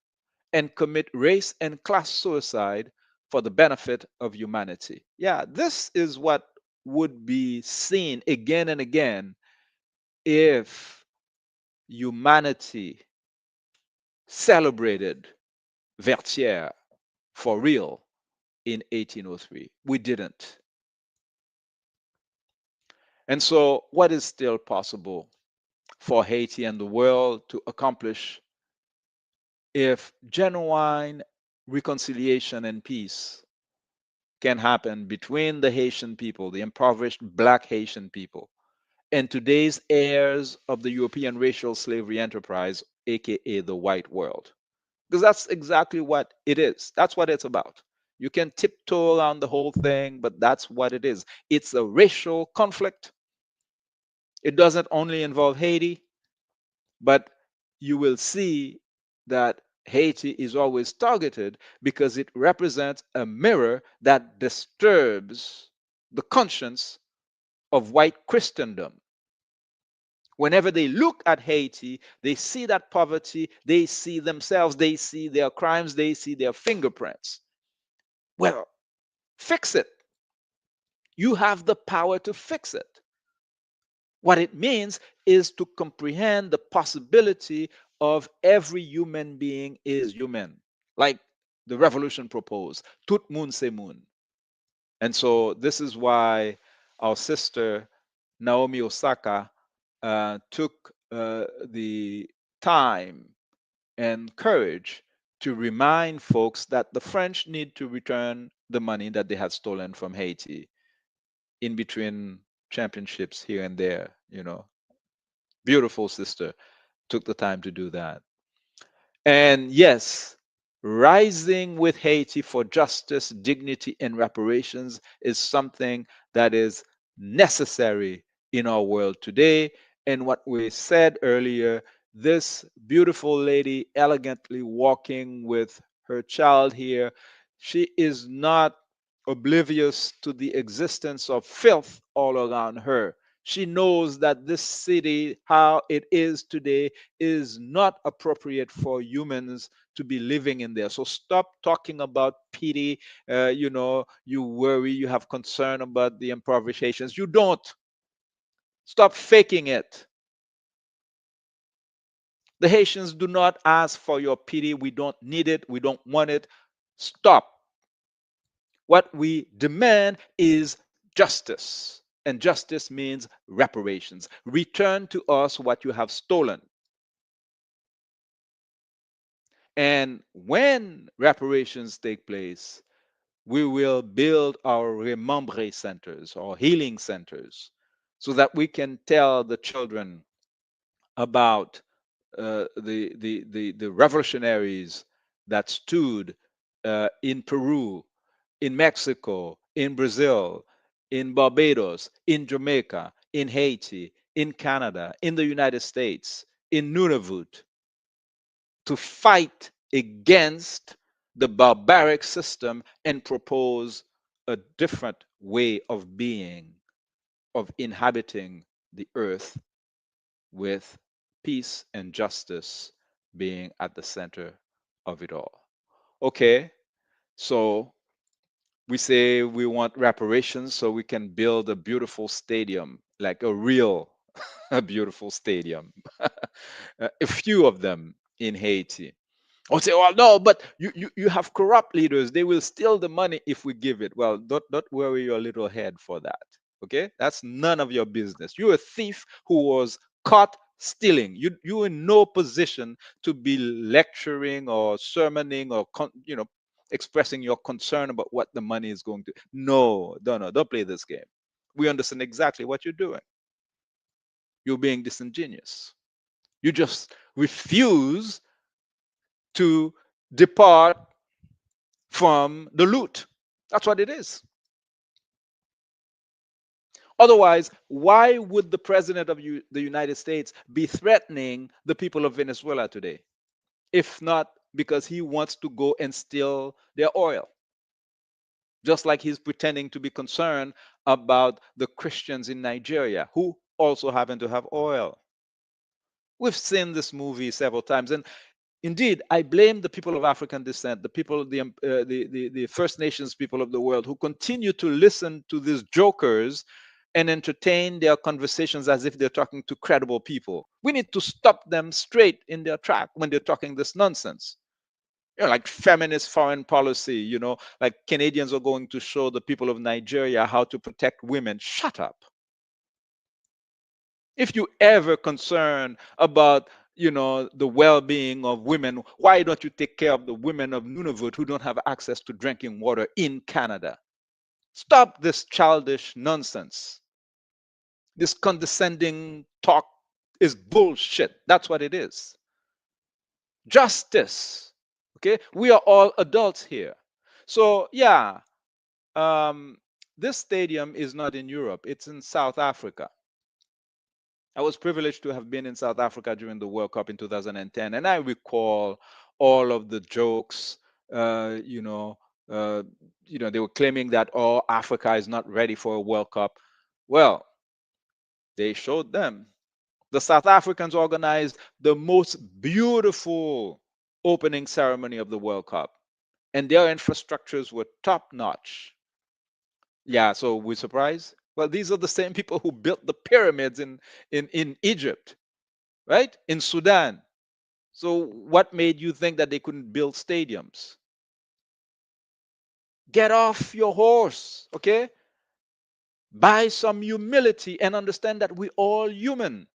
and commit race and class suicide for the benefit of humanity. Yeah, this is what would be seen again and again if humanity celebrated Vertières for real in 1803. We didn't. And so, what is still possible for Haiti and the world to accomplish if genuine reconciliation and peace can happen between the Haitian people, the impoverished Black Haitian people, and today's heirs of the European racial slavery enterprise, aka the white world? Because that's exactly what it is. That's what it's about. You can tiptoe around the whole thing, but that's what it is. It's a racial conflict. It doesn't only involve Haiti, but you will see that Haiti is always targeted because it represents a mirror that disturbs the conscience of white Christendom. Whenever they look at Haiti, they see that poverty, they see themselves, they see their crimes, they see their fingerprints. Well, fix it. You have the power to fix it. What it means is to comprehend the possibility of every human being is human, like the revolution proposed, tout moun c'est moun. And so this is why our sister Naomi Osaka took the time and courage to remind folks that the French need to return the money that they had stolen from Haiti in between championships here and there. Beautiful sister took the time to do that. And yes, rising with Haiti for justice, dignity, and reparations is something that is necessary in our world today. And what we said earlier, this beautiful lady elegantly walking with her child here, she is not oblivious to the existence of filth all around her. She knows that this city, how it is today, is not appropriate for humans to be living in there. So stop talking about pity. You worry, you have concern about the improvisations. You don't. Stop faking it. The Haitians do not ask for your pity. We don't need it. We don't want it. Stop. What we demand is justice. And justice means reparations. Return to us what you have stolen. And when reparations take place, we will build our remembrance centers or healing centers so that we can tell the children about the revolutionaries that stood in Peru, in Mexico, in Brazil, in Barbados, in Jamaica, in Haiti, in Canada, in the United States, in Nunavut, to fight against the barbaric system and propose a different way of being, of inhabiting the earth with peace and justice being at the center of it all. Okay, so we say we want reparations so we can build a beautiful stadium, like a real a beautiful stadium, a few of them in Haiti. Or say, well, no, but you have corrupt leaders. They will steal the money if we give it. Well, don't worry your little head for that. Okay, that's none of your business. You're a thief who was caught stealing. You're in no position to be lecturing or sermoning or expressing your concern about what the money is going to. No, don't play this game. We understand exactly what you're doing. You're being disingenuous. You just refuse to depart from the loot. That's what it is. Otherwise, why would the president of the United States be threatening the people of Venezuela today? If not because he wants to go and steal their oil. Just like he's pretending to be concerned about the Christians in Nigeria who also happen to have oil. We've seen this movie several times. And indeed, I blame the people of African descent, the people, the First Nations people of the world who continue to listen to these jokers and entertain their conversations as if they're talking to credible people. We need to stop them straight in their track when they're talking this nonsense. Like feminist foreign policy, like Canadians are going to show the people of Nigeria how to protect women. Shut up. If you ever concerned about the well-being of women, why don't you take care of the women of Nunavut who don't have access to drinking water in Canada? Stop this childish nonsense. This condescending talk is bullshit. That's what it is. Justice. Okay, we are all adults here. So yeah, this stadium is not in Europe, it's in South Africa. I was privileged to have been in South Africa during the World Cup in 2010, and I recall all of the jokes. Uh, you know, they were claiming that Africa is not ready for a World Cup. Well, they showed them. The South Africans organized the most beautiful opening ceremony of the World Cup, and their infrastructures were top notch. Yeah, so we're surprised. Well, these are the same people who built the pyramids in Egypt, right? In Sudan. So what made you think that they couldn't build stadiums? Get off your horse, okay? Buy some humility and understand that we're all human.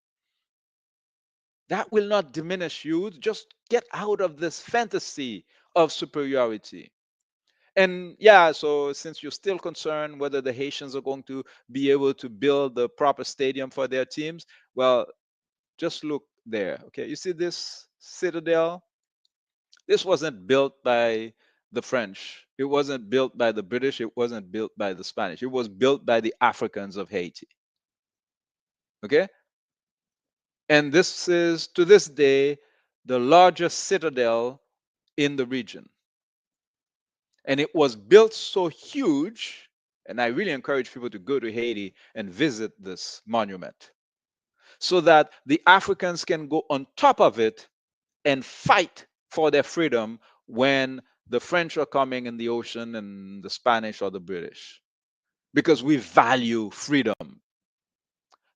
That will not diminish you. Just get out of this fantasy of superiority. And yeah, so since you're still concerned whether the Haitians are going to be able to build the proper stadium for their teams, well, just look there. Okay, you see this citadel? This wasn't built by the French. It wasn't built by the British. It wasn't built by the Spanish. It was built by the Africans of Haiti. Okay? And this is, to this day, the largest citadel in the region. And it was built so huge, and I really encourage people to go to Haiti and visit this monument, so that the Africans can go on top of it and fight for their freedom when the French are coming in the ocean and the Spanish or the British. Because we value freedom.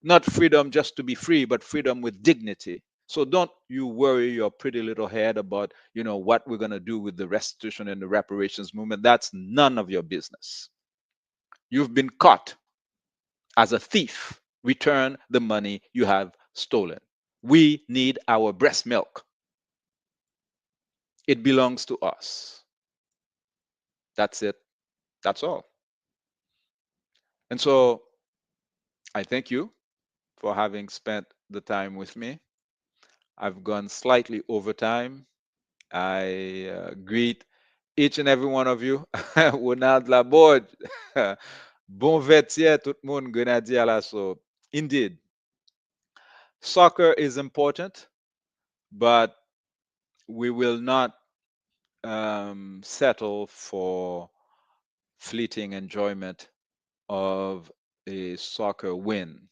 Not freedom just to be free, but freedom with dignity. So don't you worry your pretty little head about, what we're going to do with the restitution and the reparations movement. That's none of your business. You've been caught as a thief. Return the money you have stolen. We need our breast milk. It belongs to us. That's it. That's all. And so I thank you for having spent the time with me. I've gone slightly over time. I greet each and every one of you. Ronald Laborde. Bon Vertières, tout le monde, Grenadier la so. Indeed, soccer is important, but we will not settle for fleeting enjoyment of a soccer win.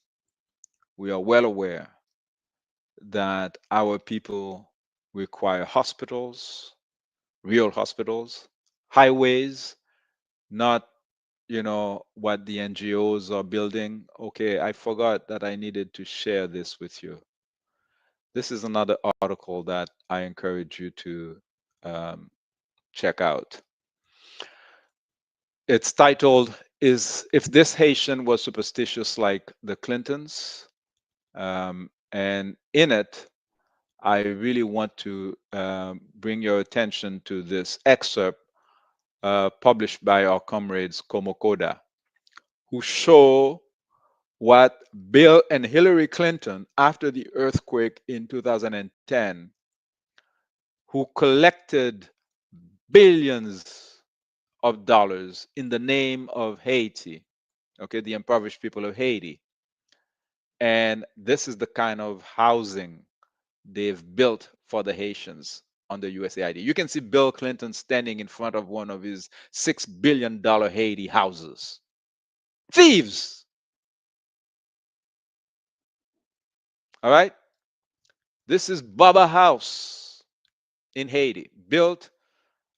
We are well aware that our people require hospitals, real hospitals, highways, not what the NGOs are building. Okay, I forgot that I needed to share this with you. This is another article that I encourage you to check out. It's titled, If This Haitian Was Superstitious Like the Clintons? And in it, I really want to bring your attention to this excerpt published by our comrades Komokoda, who show what Bill and Hillary Clinton, after the earthquake in 2010, who collected billions of dollars in the name of Haiti, okay, the impoverished people of Haiti. And this is the kind of housing they've built for the Haitians under USAID. You can see Bill Clinton standing in front of one of his $6 billion Haiti houses. Thieves! All right? This is Baba House in Haiti, built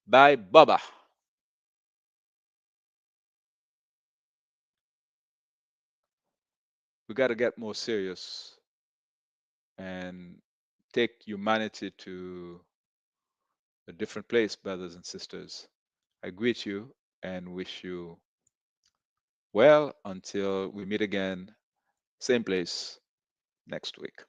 by Baba. We got to get more serious and take humanity to a different place, brothers and sisters. I greet you and wish you well until we meet again, same place next week.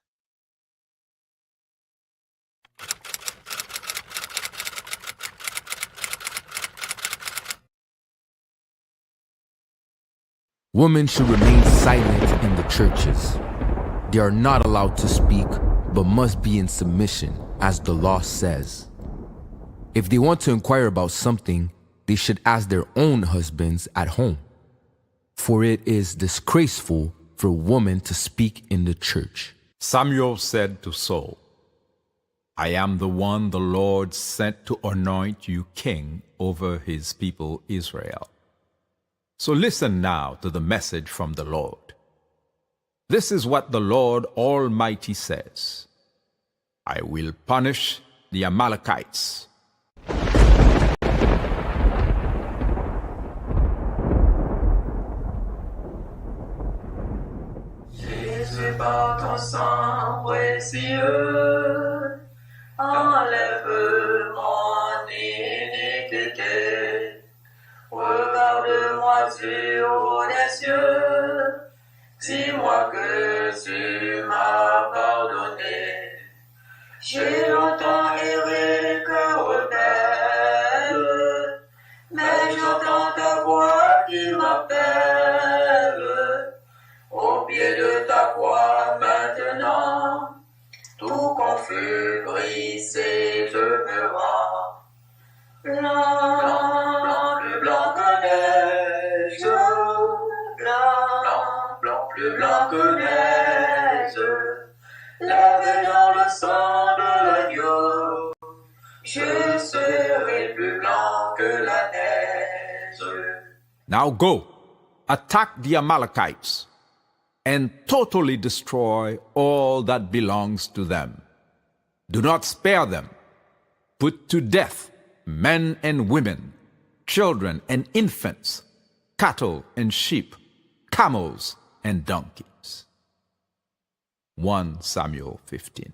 Women should remain silent in the churches. They are not allowed to speak, but must be in submission, as the law says. If they want to inquire about something, they should ask their own husbands at home. For it is disgraceful for a woman to speak in the church. Samuel said to Saul, I am the one the Lord sent to anoint you king over his people Israel. So listen now to the message from the Lord. This is what the Lord Almighty says. I will punish the Amalekites. Jésus, par ton sang précieux, enlève mon iniquité. Regarde-moi sur les cieux, dis-moi que tu m'as pardonné. J'ai longtemps erré cœur rebelle, mais j'entends ta voix qui m'appelle. Au pied de ta croix maintenant, tout confus, brisé, je me rends. Blanc, blanc, plus blanc que neige, blanc, plus blanc que neige, lavé dans le sang de l'agneau, je serai plus blanc que la neige. Now go, attack the Amalekites, and totally destroy all that belongs to them. Do not spare them. Put to death men and women, children and infants, cattle and sheep, camels and donkeys. 1 Samuel 15.